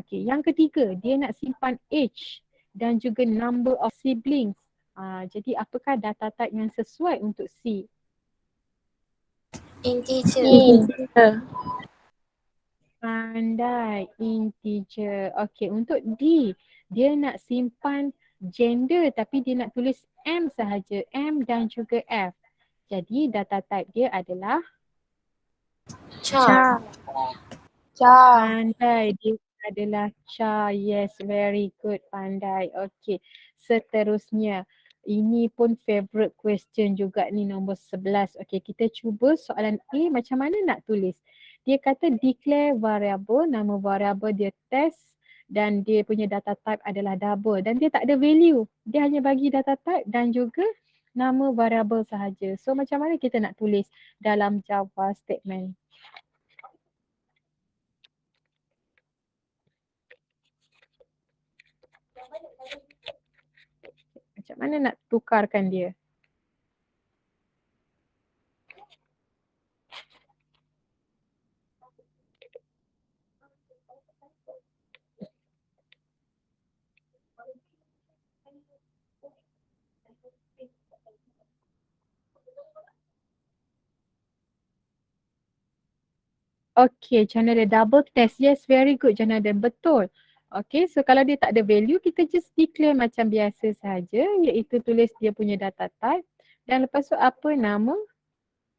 Okay, yang ketiga, dia nak simpan age dan juga number of siblings. Jadi apakah data type yang sesuai untuk C? Integer. Pandai, integer. Okay, untuk D, dia nak simpan gender tapi dia nak tulis M sahaja, M dan juga F. Jadi data type dia adalah Char. pandai, dia adalah char. Yes, very good, pandai. Okay, seterusnya. Ini pun favorite question juga ni, nombor 11. Okay, kita cuba soalan A macam mana nak tulis. Dia kata declare variable, nama variable dia test dan dia punya data type adalah double dan dia tak ada value. Dia hanya bagi data type dan juga nama variable sahaja. So macam mana kita nak tulis dalam Java statement? Macam mana nak tukarkan dia? Okay, Janadan, double test. Yes, very good Janadan, betul. Okay, so kalau dia tak ada value, kita just declare macam biasa saja, iaitu tulis dia punya data type dan lepas tu apa nama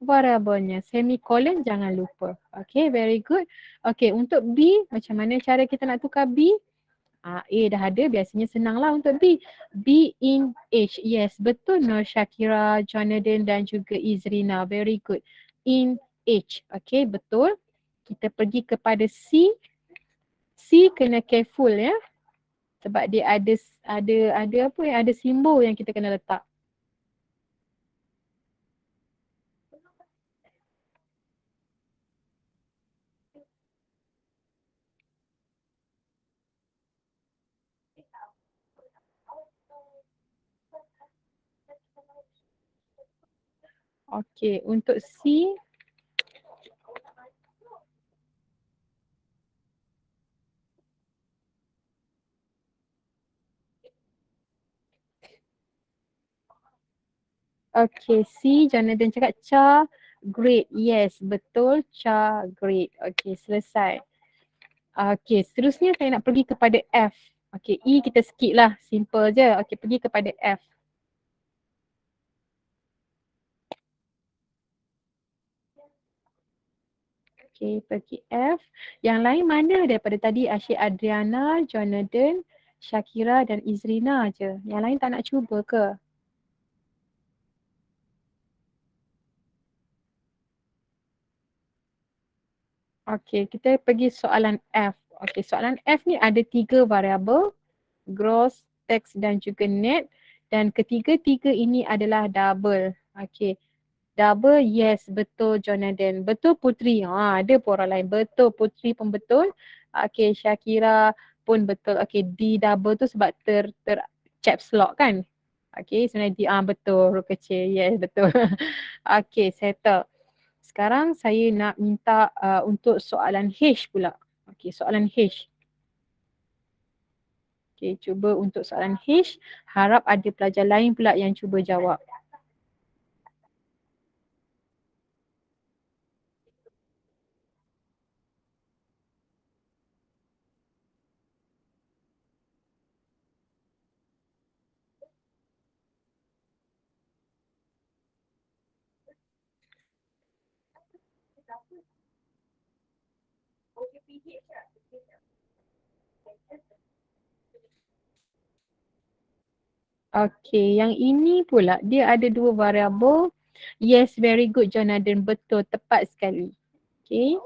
variabelnya. Semicolon jangan lupa. Okay, very good. Okay, untuk B, macam mana cara kita nak tukar B? A dah ada, biasanya senang lah untuk B. B in H. Yes, betul Nur Shakira, Jonathan dan juga Izrina. Very good. In H. Okay, betul. Kita pergi kepada C. C kena careful ya. Sebab dia ada apa yang ada simbol yang kita kena letak. Okay, untuk C, okay, C, Jonathan cakap char grade. Yes, betul, char grade. Okay, selesai. Okay, seterusnya saya nak pergi kepada F. Okay, E kita skip lah, simple je. Okay, pergi kepada F. Okay, pergi F. Yang lain mana daripada tadi? Asyik Adriana, Jonathan, Shakira dan Izrina je. Yang lain tak nak cuba ke? Okay, kita pergi soalan F. Okay, soalan F ni ada 3 variable, gross, tax dan juga net. Dan ketiga-tiga ini adalah double. Okay, double, yes, betul Jonathan. Betul Putri. Ada pun orang lain. Betul Putri pun betul. Okay, Shakira pun betul. Okay, D double tu sebab ter caps lock kan? Okay, sebenarnya D, betul, huruf kecil. Yes, betul. Okay, settle. Sekarang saya nak minta untuk soalan H pula. Okey, soalan H. Okey, cuba untuk soalan H, harap ada pelajar lain pula yang cuba jawab. Okey, yang ini pula dia ada dua variabel. Yes, very good Jonathan. Betul, tepat sekali. Okey.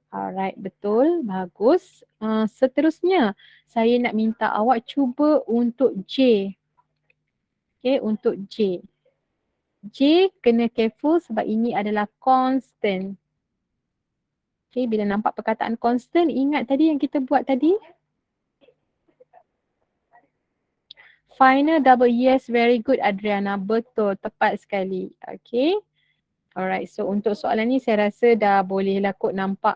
Alright, betul. Bagus. Seterusnya, saya nak minta awak cuba untuk J. Okey, untuk J. J kena careful sebab ini adalah constant. Okey, bila nampak perkataan constant, ingat tadi yang kita buat tadi? Final double yes, very good Adriana. Betul, tepat sekali. Okay. Alright, so untuk soalan ni saya rasa dah bolehlah kot nampak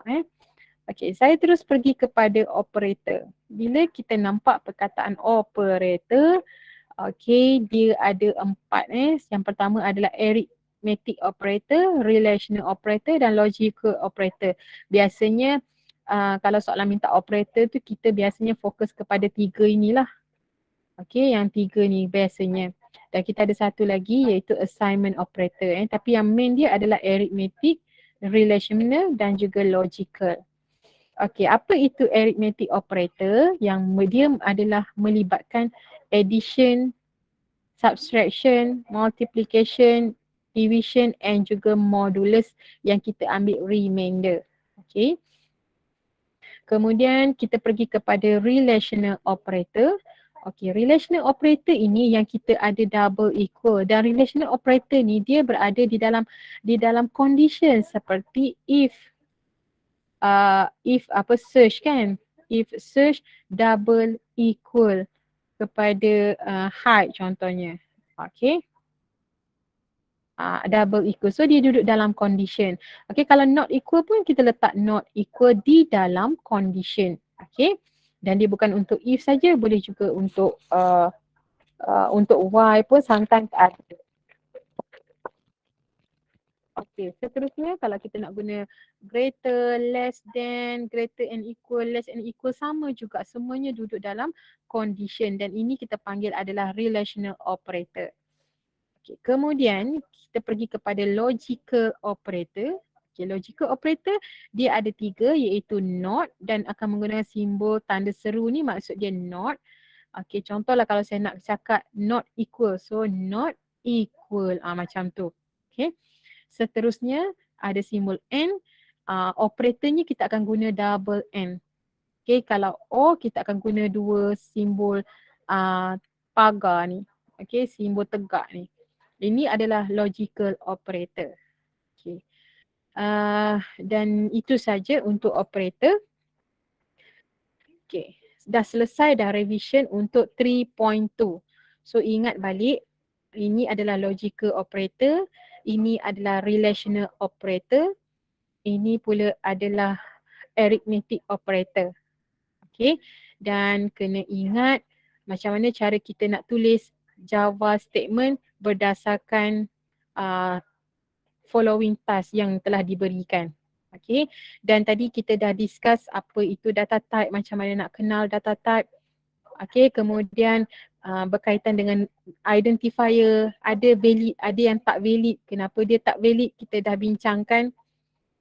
Okay, saya terus pergi kepada operator. Bila kita nampak perkataan operator, okay, dia ada 4 Yang pertama adalah arithmetic operator, relational operator dan logical operator. Biasanya kalau soalan minta operator tu kita biasanya fokus kepada 3 inilah. Okey, yang 3 ni biasanya. Dan kita ada satu lagi iaitu assignment operator. Tapi yang main dia adalah arithmetic, relational dan juga logical. Okey, apa itu arithmetic operator? Yang dia adalah melibatkan addition, subtraction, multiplication, division and juga modulus yang kita ambil remainder. Okey. Kemudian kita pergi kepada relational operator. Okey, relational operator ini yang kita ada double equal dan relational operator ni dia berada di dalam condition seperti if search kan. If search double equal kepada height contohnya. Okey. Double equal. So dia duduk dalam condition. Okay, kalau not equal pun kita letak not equal di dalam condition. Okay. Dan dia bukan untuk if saja, boleh juga untuk y pun sometimes ada. Okay, seterusnya kalau kita nak guna greater, less than, greater and equal, less and equal sama juga. Semuanya duduk dalam condition dan ini kita panggil adalah relational operator. Okay, kemudian kita pergi kepada logical operator. Okay, logical operator dia ada 3 iaitu not dan akan menggunakan simbol tanda seru ni maksud dia not. Okay, contohlah kalau saya nak cakap not equal. So not equal macam tu. Okay. Seterusnya ada simbol and. Operatornya kita akan guna double and. Okay, kalau or kita akan guna 2 simbol pagar ni. Okay, simbol tegak ni. Ini adalah logical operator. Okay. Dan itu saja untuk operator. Okay. Dah selesai dah revision untuk 3.2. So ingat balik, ini adalah logical operator. Ini adalah relational operator. Ini pula adalah arithmetic operator. Okay. Dan kena ingat macam mana cara kita nak tulis Java statement berdasarkan following task yang telah diberikan. Okay. Dan tadi kita dah discuss apa itu data type, macam mana nak kenal data type. Okay. Kemudian berkaitan dengan identifier, ada valid, ada yang tak valid. Kenapa dia tak valid kita dah bincangkan.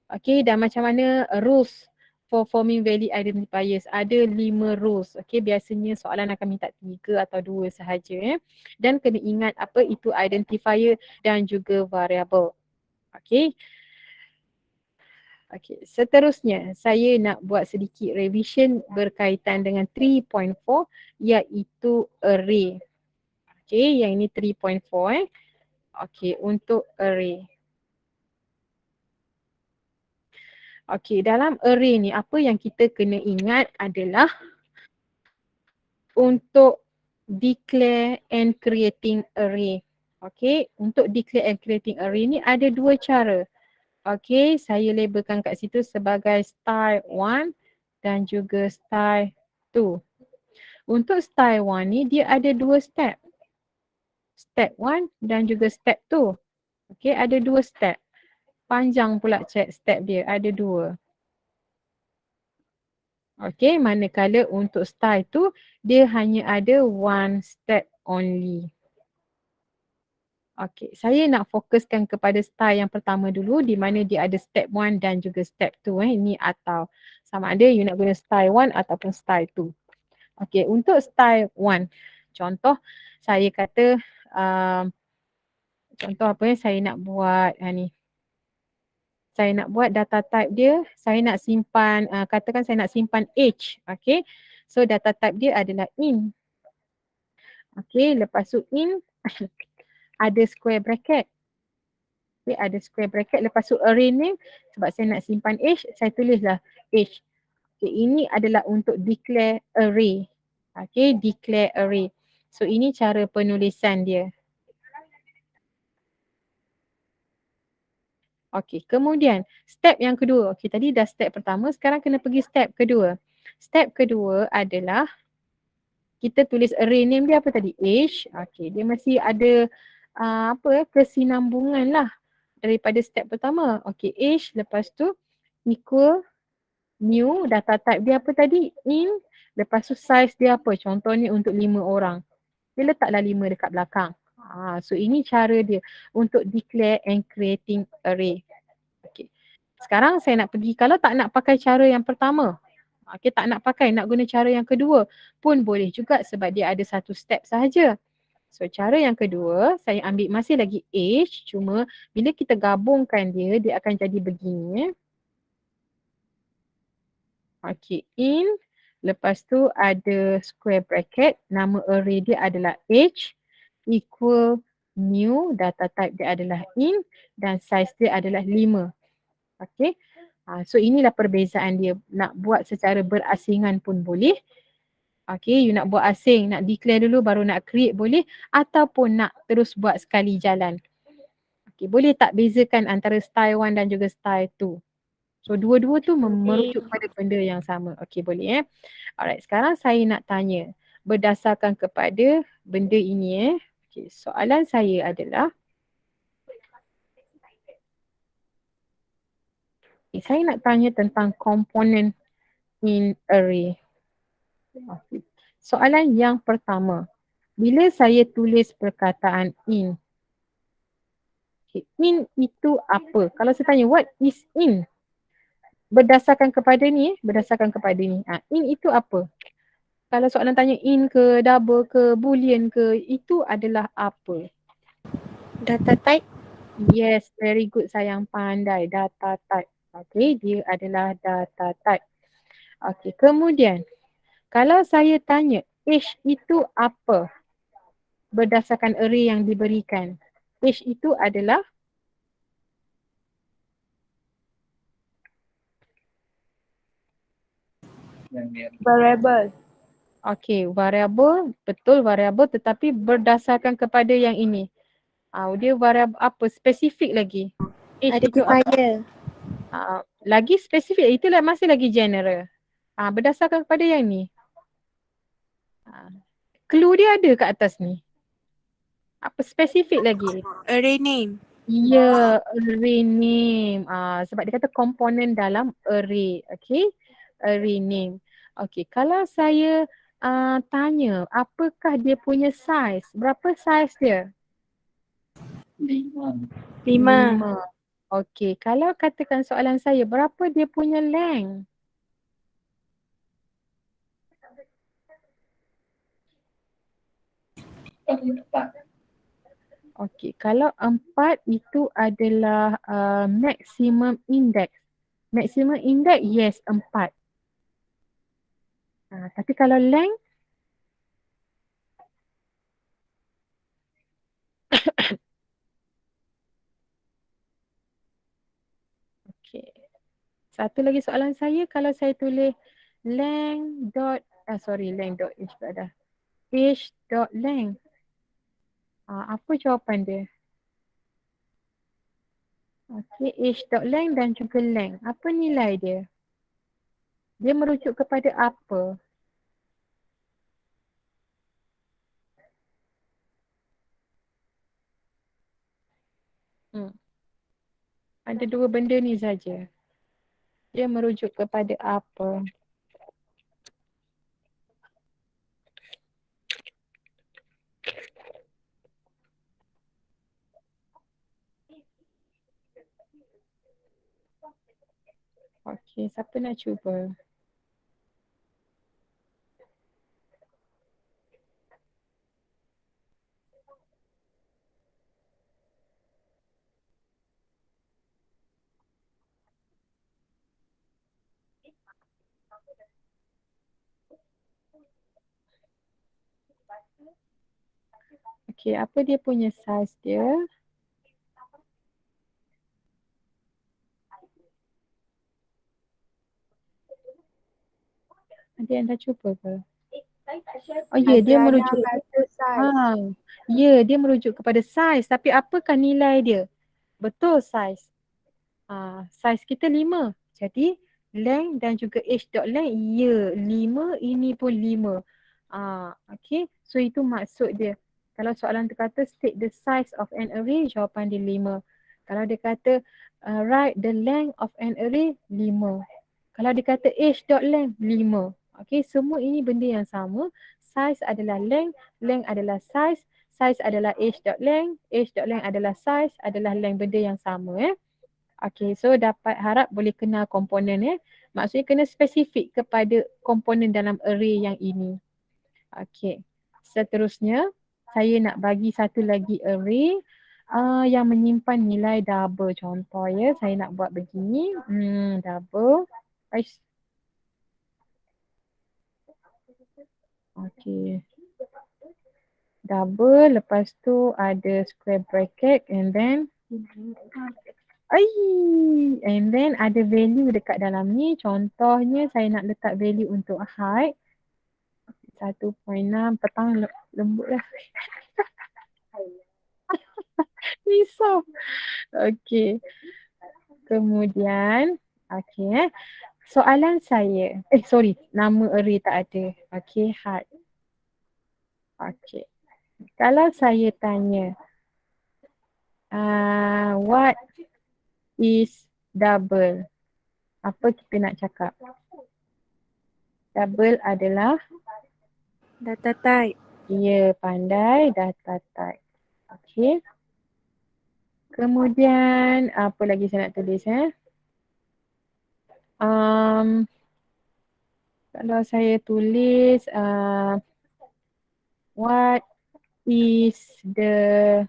Okay. Dan macam mana rules for forming valid identifiers. Ada 5 rules. Okay, biasanya soalan akan minta 3 atau 2 sahaja. Dan kena ingat apa itu identifier dan juga variable. Okay. Okay, seterusnya saya nak buat sedikit revision berkaitan dengan 3.4 iaitu array. Okay, yang ini 3.4 Okay, untuk array. Okay, dalam array ni apa yang kita kena ingat adalah untuk declare and creating array. Okay, untuk declare and creating array ni ada 2 cara. Okay, saya labelkan kat situ sebagai style 1 dan juga style 2. Untuk style 1 ni dia ada 2 step. Step 1 dan juga step 2. Okey, ada 2 step. Panjang pula step dia, ada 2. Okey, manakala untuk style tu dia hanya ada 1 step only. Okey, saya nak fokuskan kepada style yang pertama dulu di mana dia ada step 1 dan juga step 2 ini atau sama ada you nak guna style 1 ataupun style 2. Okey, untuk style 1, contoh saya kata contoh apa yang saya nak buat ni. Saya nak buat data type dia, saya nak simpan, katakan saya nak simpan age. Okey, so data type dia adalah in. Okey, lepas tu in ada square bracket. Okay, ada square bracket. Lepas tu array name, sebab saya nak simpan age, saya tulislah age. Okay, ini adalah untuk declare array. Okay, declare array. So ini cara penulisan dia. Okay, kemudian step yang kedua. Okay, tadi dah step pertama, sekarang kena pergi step kedua. Step kedua adalah kita tulis array name dia apa tadi? Age. Okay, dia masih ada kesinambungan lah daripada step pertama. Okay, age lepas tu equal new, data type dia apa tadi? In. Lepas tu size dia apa? Contohnya untuk 5 orang. Dia letaklah 5 dekat belakang. So ini cara dia untuk declare and creating array. Okay. Sekarang saya nak pergi, kalau tak nak pakai cara yang pertama, okay, tak nak pakai, nak guna cara yang kedua pun boleh juga sebab dia ada satu step sahaja. So cara yang kedua, saya ambil masih lagi age, cuma bila kita gabungkan dia, dia akan jadi begini. Okay, in, lepas tu ada square bracket, nama array dia adalah age, equal new, data type dia adalah in dan size dia adalah 5. Okay, so inilah perbezaan dia. Nak buat secara berasingan pun boleh. Okay, you nak buat asing, nak declare dulu baru nak create boleh, ataupun nak terus buat sekali jalan. Okay, boleh tak bezakan antara style 1 dan juga style 2? So dua-dua tu merujuk pada benda yang sama. Okay, boleh Alright, sekarang saya nak tanya berdasarkan kepada benda ini Okay, soalan saya adalah saya nak tanya tentang komponen in array. Okay. Soalan yang pertama, bila saya tulis perkataan in, okay, in itu apa? Kalau saya tanya what is in? Berdasarkan kepada ni, in itu apa? Kalau soalan tanya in ke, double ke, boolean ke, itu adalah apa? Data type. Yes, very good, sayang pandai. Data type. Okay, dia adalah data type. Okay, kemudian kalau saya tanya age itu apa? Berdasarkan array yang diberikan. Age itu adalah Variable. okay, variable, betul variable tetapi berdasarkan kepada yang ini. Dia variable apa? Spesifik lagi. Age itu apa? Identifier. Lagi spesifik, itulah masih lagi general. Berdasarkan kepada yang ni. Clue dia ada kat atas ni. Apa spesifik lagi? Array name. Ya, array name. Sebab dia kata komponen dalam array. Okay, array name. Okay, kalau saya tanya apakah dia punya size? Berapa size dia? 5. 5. Okay, kalau katakan soalan saya, berapa dia punya length? Okay, kalau 4 itu adalah maximum index. Maximum index, yes, 4. Tapi kalau length, okay. Satu lagi soalan saya, kalau saya tulis length dot, length dot age pula dah. Age dot length. Apa jawapan dia? Okay, age dot length dan juga length. Apa nilai dia? Dia merujuk kepada apa? Ada dua benda ni saja. Dia merujuk kepada apa? Okey, siapa nak cuba? Okey, apa dia punya saiz dia? Ada yang dah cuba ke? Oh ya, dia merujuk. Dia merujuk kepada saiz. Tapi apakah nilai dia? Betul saiz. Saiz kita 5. Jadi length dan juga h.length, ya 5, ini pun 5. Okay, so itu maksud dia. Kalau soalan tu kata state the size of an array, jawapan dia 5. Kalau dia kata write the length of an array, 5. Kalau dia kata h.length, 5. Okay, semua ini benda yang sama. Size adalah length, length adalah size, size adalah h.length, h.length adalah size, adalah length, benda yang sama. Okay, so dapat harap boleh kenal komponen. Maksudnya kena spesifik kepada komponen dalam array yang ini. Okay, seterusnya saya nak bagi satu lagi array yang menyimpan nilai double. Contoh ya, saya nak buat begini. Double. Okay. Double, lepas tu ada square bracket and then and then ada value dekat dalam ni. Contohnya saya nak letak value untuk height 1.6. Petang lembut lah. Risau. Okay. Kemudian, okay. Soalan saya, nama array tak ada. Okay, height. Okay. Kalau saya tanya, what is double? Apa kita nak cakap? Double adalah data type. Ya, pandai data type. Okay. Kemudian apa lagi saya nak tulis kalau saya tulis what is the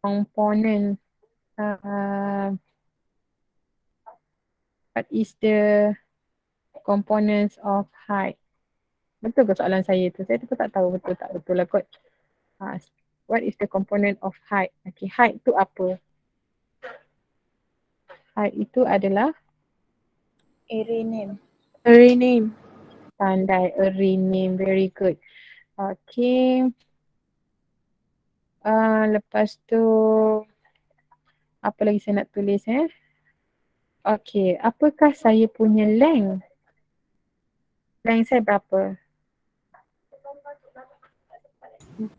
component what is the components of height? Betul ke soalan saya tu? Saya tu pun tak tahu betul tak betul lah kot. What is the component of height? Okay, height tu apa? Height itu adalah Array name. Array name. Pandai, array name. Very good. Okay. Lepas tu apa lagi saya nak tulis Okay, apakah saya punya length? Length saya berapa? 4.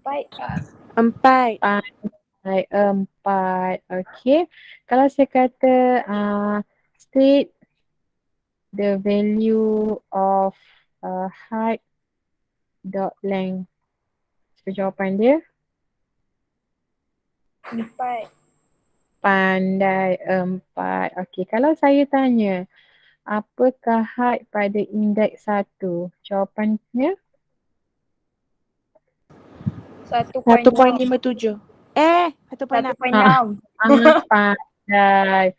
4. Okay. Kalau saya kata state the value of height dot length. So jawapan dia? 4. Pandai, 4. Okay, kalau saya tanya apakah height pada indeks 1? Jawapannya? 1.57. 1.6.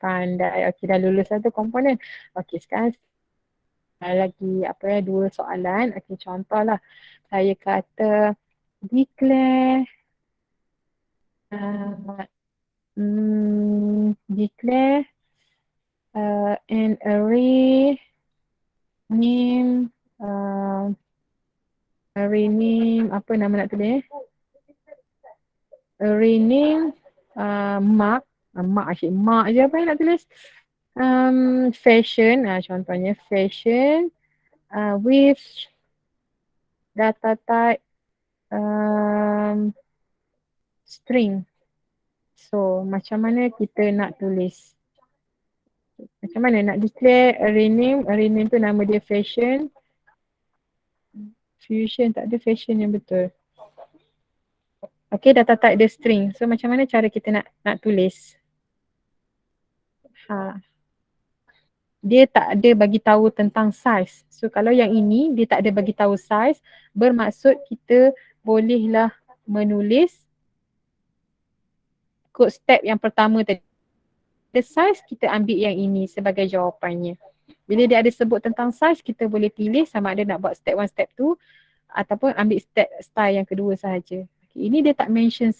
Pandai. Okay, dah lulus satu komponen. Okay, sekarang lagi dua soalan. Okay, contohlah. Saya kata declare an array name apa nama nak tulis array name mark je apa yang nak tulis Fashion, contohnya fashion with data type string. So macam mana kita nak tulis? Macam mana nak declare array name? Array name tu nama dia fashion. Fusion tak ada fashion yang betul. Okay, data type dia string. So macam mana cara kita nak tulis? Dia tak ada bagi tahu tentang size. So kalau yang ini dia tak ada bagi tahu size, bermaksud kita bolehlah menulis code step yang pertama tadi. The size kita ambil yang ini sebagai jawapannya. Bila dia ada sebut tentang size, kita boleh pilih sama ada nak buat step 1, step 2 ataupun ambil step style yang kedua sahaja. Okay, ini dia tak mention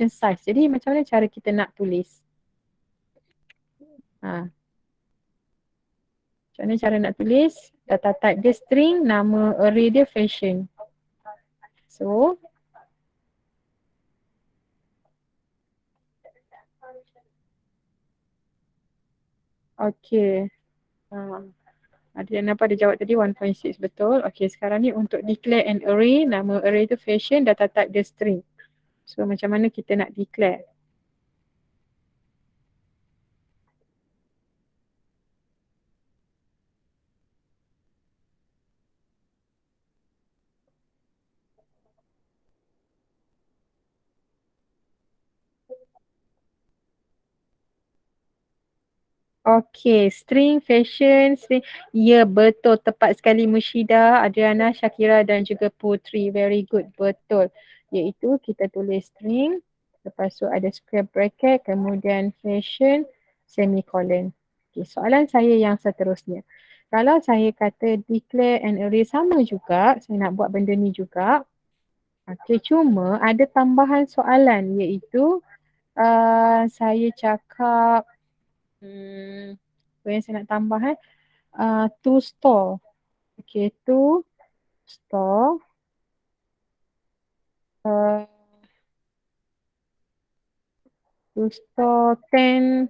size. Jadi macam mana cara kita nak tulis? Macam mana cara nak tulis? Data type dia string, nama array dia fashion. So, okay. Adriana pada jawab tadi 1.6 betul. Okay, sekarang ni untuk declare an array, nama array tu fashion, data type dia string. So, macam mana kita nak declare? Okay, string, fashion, string. Ya, betul. Tepat sekali Mushida, Adriana, Shakira dan juga Putri. Very good. Betul. Iaitu kita tulis string. Lepas tu ada square bracket. Kemudian fashion, semicolon. Okay, soalan saya yang seterusnya. Kalau saya kata declare an array sama juga, saya nak buat benda ni juga. Okay, cuma ada tambahan soalan iaitu saya cakap apa yang saya nak tambah to store. Okay, to store to store 10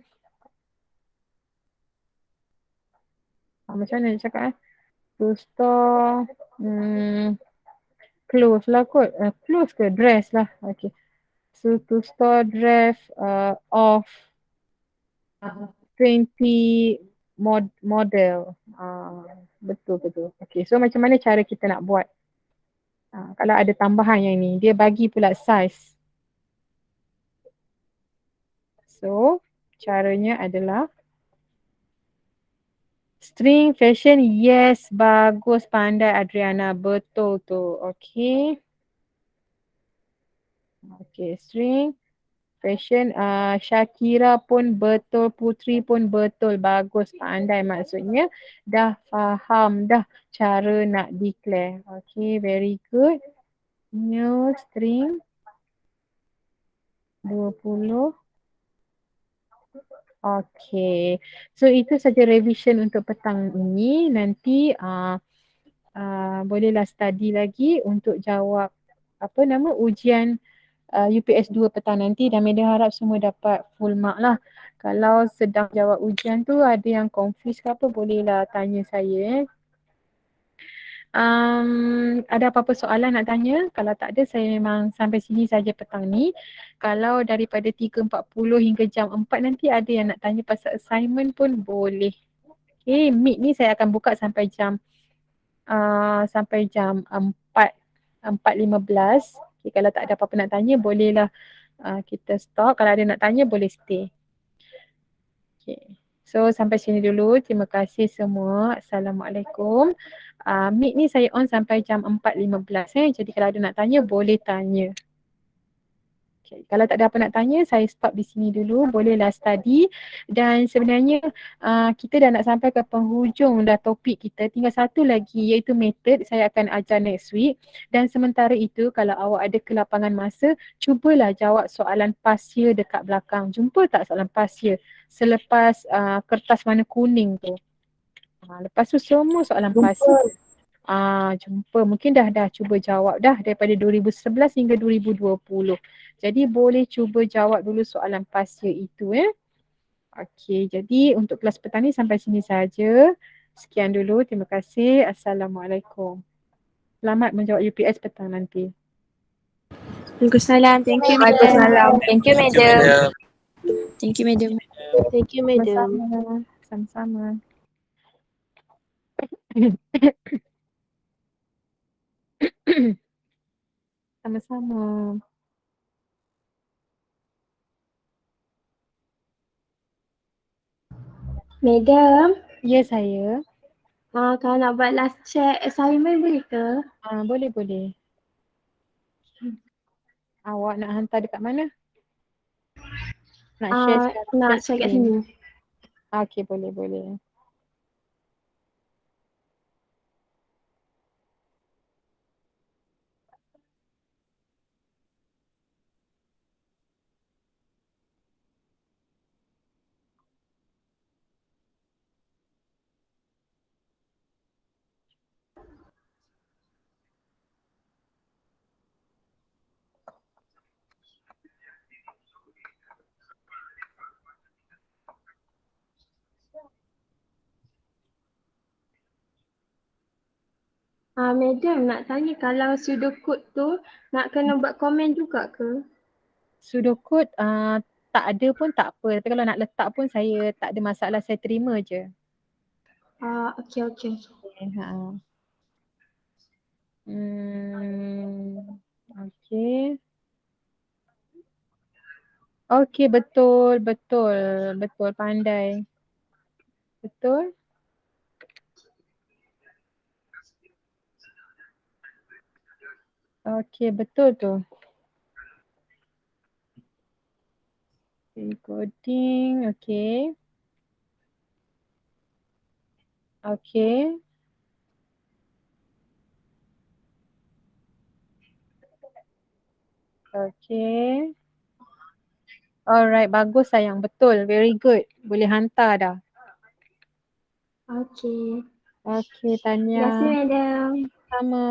macam mana nak cakap to store clothes lah kot. Clothes ke dress lah. Okay. So to store dress of 20 model. Betul. Okay, so macam mana cara kita nak buat? Kalau ada tambahan yang ni, dia bagi pula size. So, caranya adalah string fashion, yes, bagus, pandai Adriana, betul tu. Okay. Okay, string fashion, Shakira pun betul, Putri pun betul, bagus, pandai, maksudnya dah faham dah cara nak declare. Okay, very good. New string 20. Okay, so itu saja revision untuk petang ini. Nanti bolehlah study lagi untuk jawab ujian UPS 2 petang nanti, dan Media harap semua dapat full mark lah. Kalau sedang jawab ujian tu ada yang confuse ke apa, bolehlah tanya saya. Ada apa-apa soalan nak tanya? Kalau tak ada, saya memang sampai sini saja petang ni. Kalau daripada 3.40 hingga jam 4 nanti ada yang nak tanya pasal assignment pun boleh. Okay, Meet ni saya akan buka sampai jam 4.15. Okay, kalau tak ada apa-apa nak tanya, bolehlah kita stop. Kalau ada nak tanya, boleh stay. Okay. So, sampai sini dulu. Terima kasih semua. Assalamualaikum. Meet ni saya on sampai jam 4.15. Jadi, kalau ada nak tanya, boleh tanya. Okay. Kalau tak ada apa nak tanya, saya stop di sini dulu. Bolehlah study. Dan sebenarnya kita dah nak sampai ke penghujung dah topik kita. Tinggal satu lagi iaitu method. Saya akan ajar next week. Dan sementara itu, kalau awak ada kelapangan masa, cubalah jawab soalan past year dekat belakang. Jumpa tak soalan past year selepas kertas warna kuning tu? Lepas tu semua soalan past year. Jumpa. Mungkin dah cuba jawab dah daripada 2011 hingga 2020. Jadi boleh cuba jawab dulu soalan past year itu. Okey, jadi untuk kelas petang ni sampai sini saja. Sekian dulu, terima kasih. Assalamualaikum. Selamat menjawab UPS petang nanti. Waalaikumsalam. Thank you, madam. Waalaikumsalam. Thank you, madam. Thank you, madam. Thank you, madam. Sama-sama. Sama-sama. Madam, Ya, saya. kalau nak buat last check assignment boleh ke? Boleh. Awak nak hantar dekat mana? Nak share Nak check kat sini. Okey, boleh. Madam, nak tanya kalau pseudocode tu nak kena buat komen juga ke? Pseudocode tak ada pun tak apa. Tapi kalau nak letak pun saya tak ada masalah. Saya terima je. Okey. Okey. Okey, betul. Pandai. Betul. Okey, betul tu. Recording, okey. Okey. Alright, bagus sayang. Betul, very good. Boleh hantar dah. Okey. Okey, Terima kasih, Tanya. madam. Sama.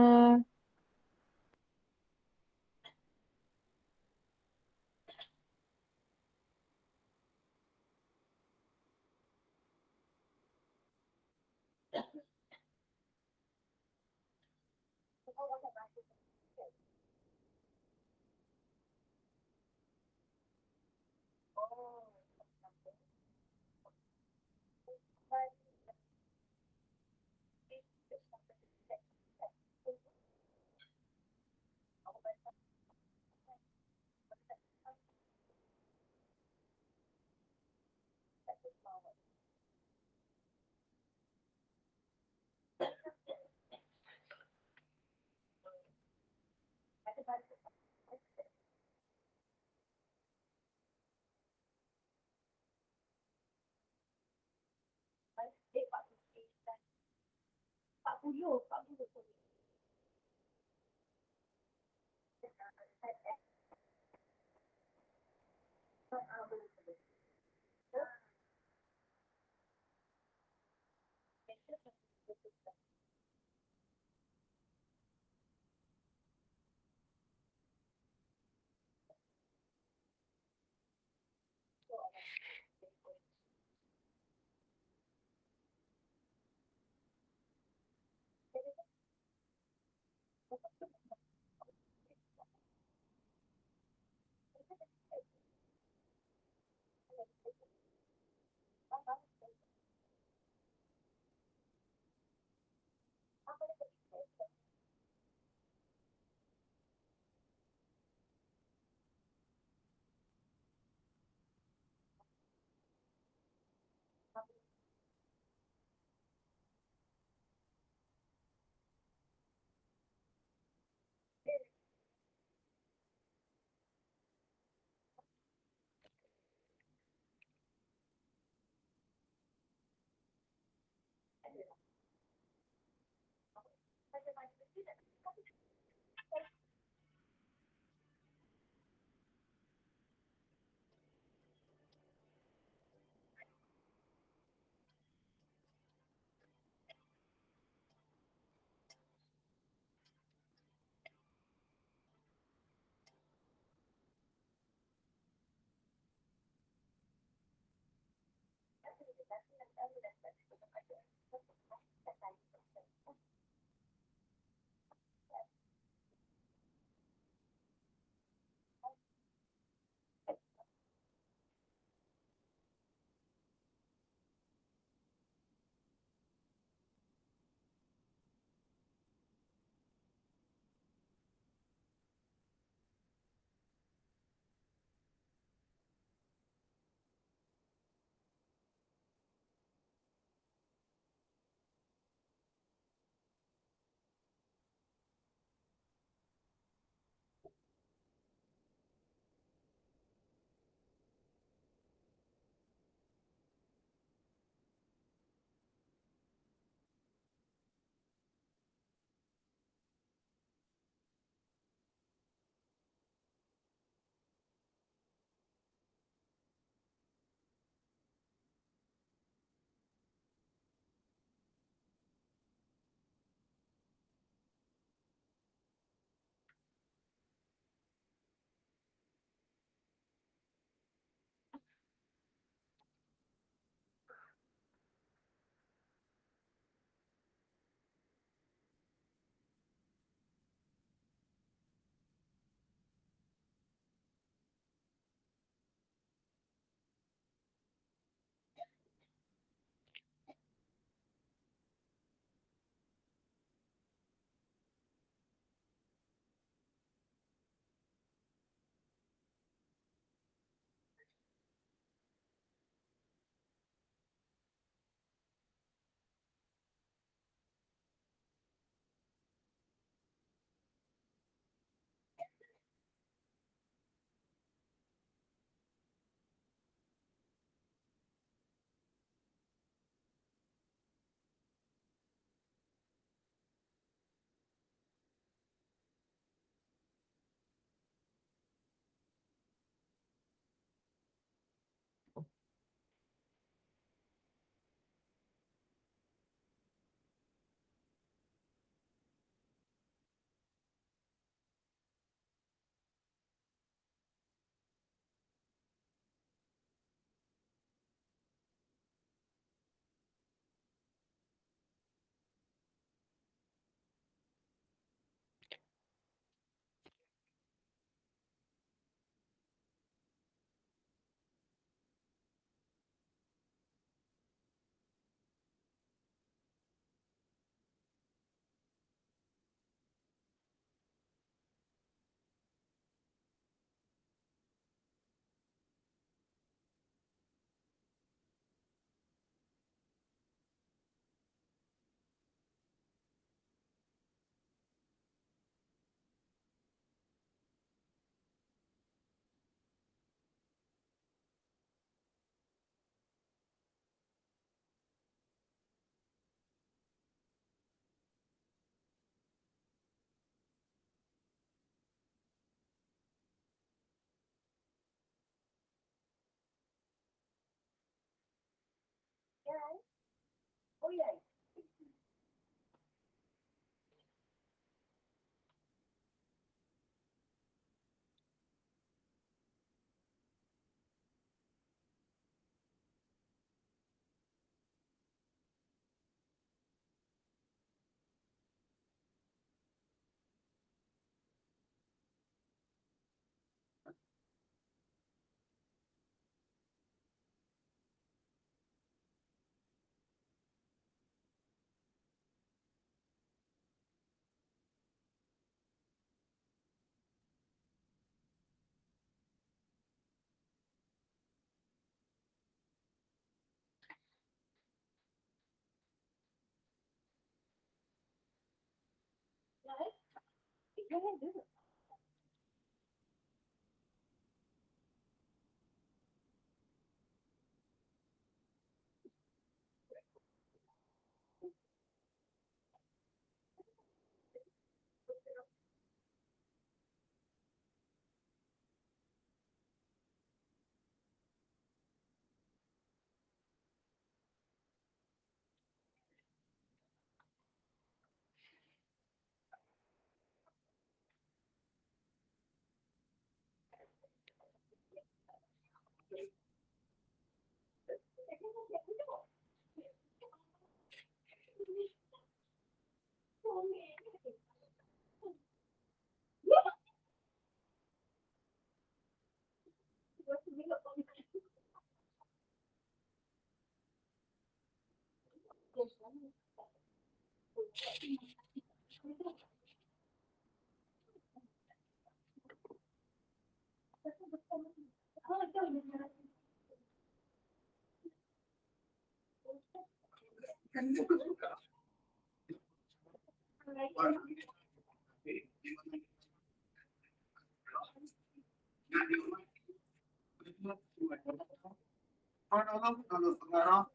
Kalau pengarah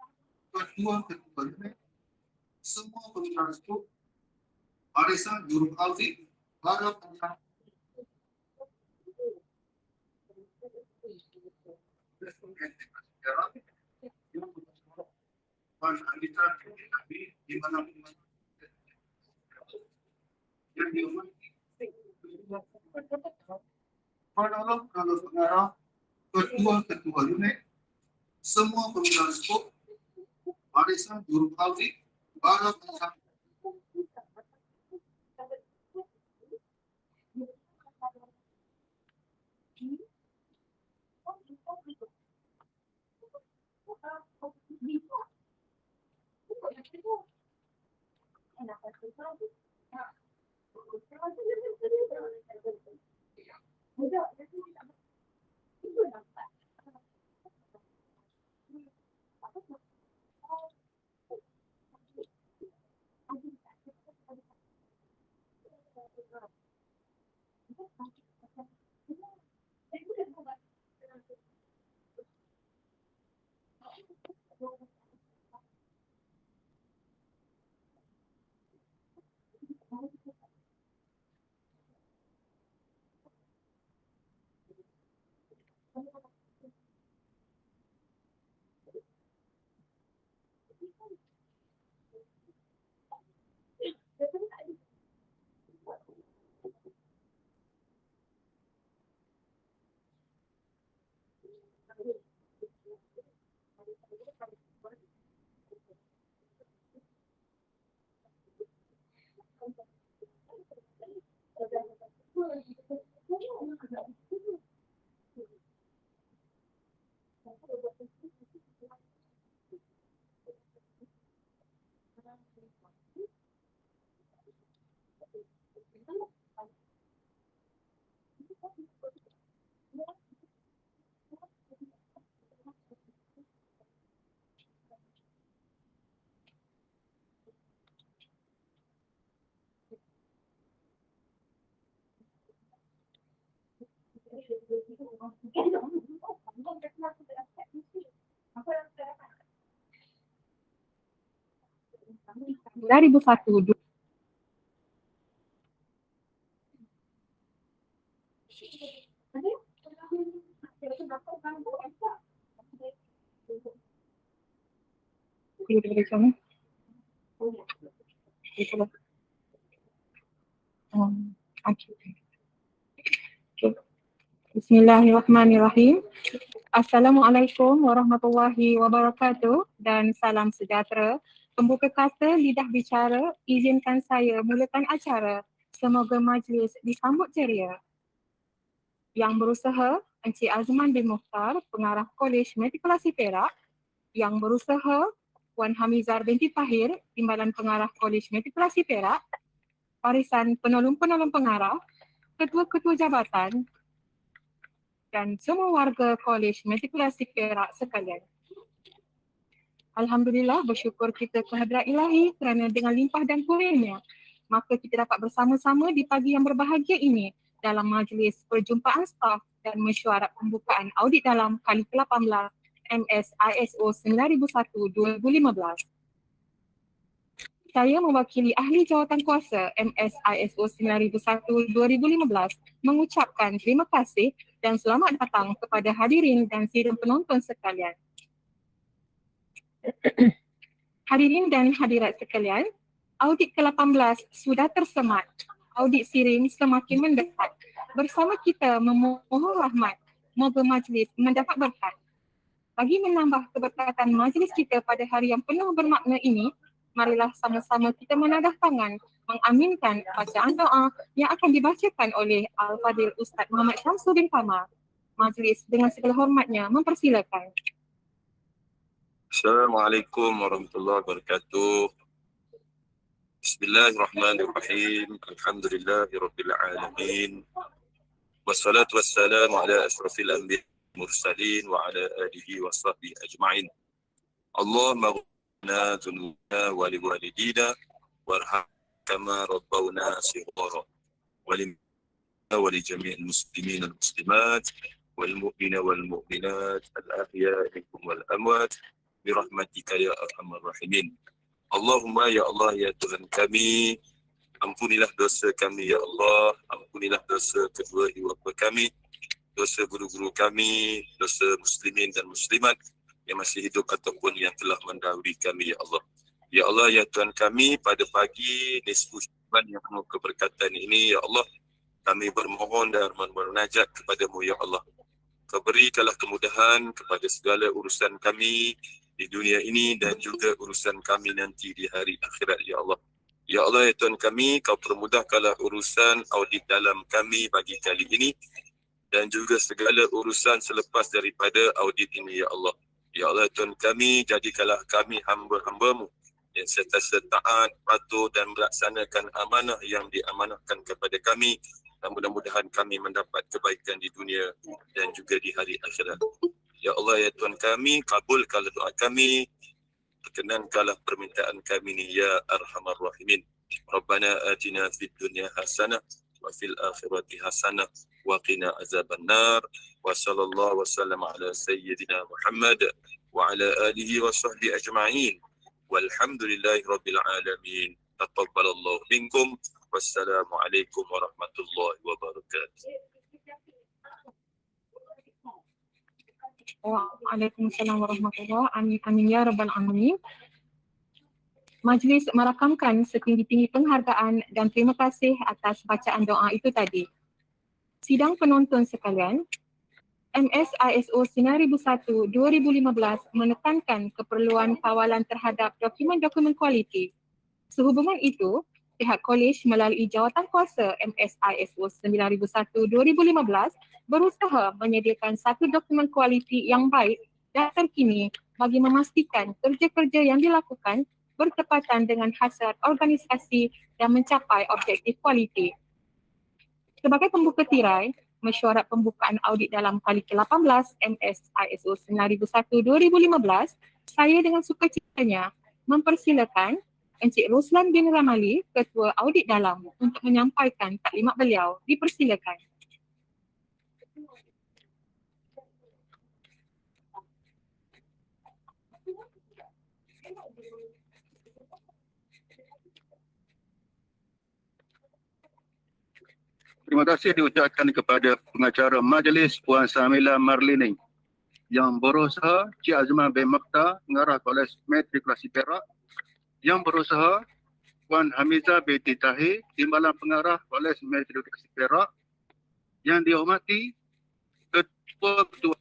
ketua unit, semua pengurus tersebut barisan juru audit para pengarah di mana yang diumumkan kalau pengarah ketua unit, semua pengurus tersebut barisan juru audit para pengarah Bismillahirrahmanirrahim. Assalamualaikum warahmatullahi wabarakatuh dan salam sejahtera. Pembuka kata lidah bicara, izinkan saya mulakan acara. Semoga majlis disambut ceria. Yang berusaha, Encik Azman bin Mukhtar, pengarah Kolej Matrikulasi Perak. Yang berusaha, Puan Hamizar binti Tahir, Timbalan Pengarah Kolej Matrikulasi Perak. Barisan penolong-penolong pengarah, ketua-ketua jabatan dan semua warga Kolej Matrikulasi Perak sekalian. Alhamdulillah, bersyukur kita kehadrat ilahi kerana dengan limpah dan kurnianya, maka kita dapat bersama-sama di pagi yang berbahagia ini dalam majlis perjumpaan staf dan mesyuarat pembukaan audit dalam kali ke-18 MS ISO 9001-2015. Saya mewakili ahli jawatan kuasa MS ISO 9001-2015 mengucapkan terima kasih dan selamat datang kepada hadirin dan sidang penonton sekalian. Hadirin dan hadirat sekalian, audit ke-18 sudah tersemat. Audit siring semakin mendekat. Bersama kita memohon rahmat, moga majlis mendapat berkat. Bagi menambah keberkatan majlis kita pada hari yang penuh bermakna ini, marilah sama-sama kita menadah tangan mengaminkan bacaan doa yang akan dibacakan oleh Al-Fadil Ustaz Muhammad Syamsuddin Kamal. Majlis dengan segala hormatnya mempersilakan. Assalamualaikum warahmatullahi wabarakatuh. Bismillahirrahmanirrahim. Alhamdulillahirabbil alamin. Wassalatu wassalamu ala asyrafil anbiya'i wal mursalin wa ala alihi wa sahbihi ajma'in. Allahumma ghfirna dzunubana wa liwalidina warham kama rabbawna shighara wa ولجميع المسلمين والمسلمات والمؤمنين والمؤمنات الأحياء منكم والأموات برحمتك يا أرحم الراحمين. Allahumma ya Allah ya Tuhan kami, ampunilah dosa kami ya Allah, ampunilah dosa kedua ibu bapa kami, dosa guru-guru kami, dosa muslimin dan muslimat yang masih hidup ataupun yang telah mendahului kami ya Allah. Ya Allah ya Tuhan kami, pada pagi nisfu Sya'ban yang penuh keberkatan ini ya Allah, kami bermohon dan bermunajat kepadamu ya Allah. Kau berikanlah kemudahan kepada segala urusan kami di dunia ini dan juga urusan kami nanti di hari akhirat ya Allah. Ya Allah ya Tuhan kami, kau permudahkanlah urusan audit dalam kami bagi kali ini dan juga segala urusan selepas daripada audit ini ya Allah. Ya Allah ya Tuhan kami, jadikanlah kami hamba-hambamu yang sentiasa taat, patuh dan melaksanakan amanah yang diamanahkan kepada kami. Dan mudah-mudahan kami mendapat kebaikan di dunia dan juga di hari akhirat. Ya Allah ya Tuhan kami, kabulkanlah doa kami, perkenankanlah permintaan kami ni ya Arhamar Rahimin. Rabbana atina fid dunya hasanah wa fil akhirati hasanah wa qina azaban nar. Wa sallallahu wa sallam ala sayyidina Muhammad wa ala alihi wa sahbihi ajma'in. Walhamdulillahi rabbil alamin. Taqabbalallahu minkum. Wassalamualaikum warahmatullahi wabarakatuh. Waalaikumsalam warahmatullahi wabarakatuh. Amin ya rabbal alamin. Majlis merakamkan setinggi-tinggi penghargaan dan terima kasih atas bacaan doa itu tadi. Sidang penonton sekalian, MS-ISO 9001-2015 menekankan keperluan kawalan terhadap dokumen-dokumen kualiti. Sehubungan itu, pihak kolej melalui Jawatankuasa MS-ISO 9001-2015 berusaha menyediakan satu dokumen kualiti yang baik dan terkini bagi memastikan kerja-kerja yang dilakukan bertepatan dengan hasrat organisasi dan mencapai objektif kualiti. Sebagai pembuka tirai, mesyuarat pembukaan audit dalam kali ke-18 MS-ISO 9001-2015, saya dengan sukacitanya mempersilakan Encik Roslan bin Ramali, Ketua Audit Dalam untuk menyampaikan taklimat beliau. Dipersilakan. Terima kasih diucapkan kepada pengacara majlis Puan Samila Marlini yang berusaha, Cik Azman bin Makta, pengarah Kolej Matrikulasi Perak, yang berusaha Puan Hamizah binti Tahir, Timbalan Pengarah Kolej Matrikulasi Perak, yang dihormati Ketua-Ketua.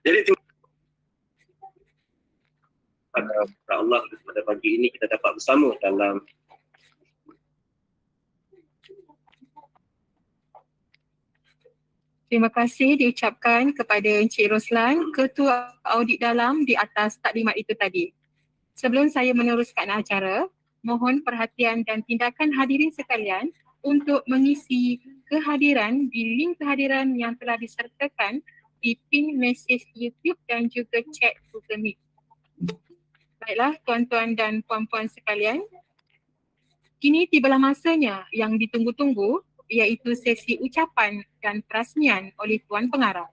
Jadi pada Allah pada pagi ini kita dapat bersama dalam Terima kasih diucapkan kepada Encik Roslan, Ketua Audit Dalam di atas taklimat itu tadi. Sebelum saya meneruskan acara, mohon perhatian dan tindakan hadirin sekalian untuk mengisi kehadiran di link kehadiran yang telah disertakan di pin mesej YouTube dan juga chat Google Meet. Baiklah tuan-tuan dan puan-puan sekalian, kini tibalah masanya yang ditunggu-tunggu, iaitu sesi ucapan dan perasmian oleh Tuan Pengarah.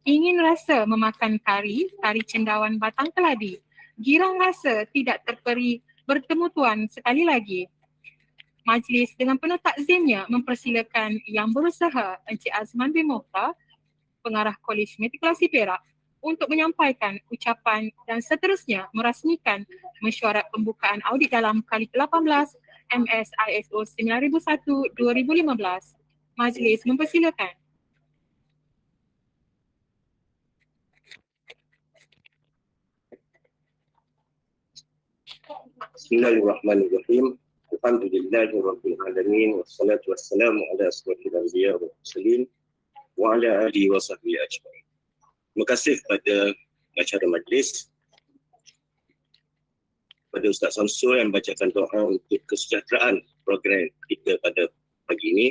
Ingin rasa memakan kari cendawan batang keladi, girang rasa tidak terperi bertemu Tuan sekali lagi. Majlis dengan penuh takzimnya mempersilakan yang berusaha Encik Azman bin Mokhtar, Pengarah Kolej Matrikulasi Perak, untuk menyampaikan ucapan dan seterusnya merasmikan mesyuarat pembukaan audit dalam kali ke-18 MS-ISO 9001-2015. Majlis mempersilakan. Bismillahirrahmanirrahim. Alhamdulillahirabbil alamin wassalatu wassalamu ala asyrafil anbiya wal mursalin wa ala alihi wa sahbihi ajma'in. Terima kasih kepada pengacara majlis, kepada Ustaz Samsul yang bacakan doa untuk kesejahteraan program kita pada pagi ini.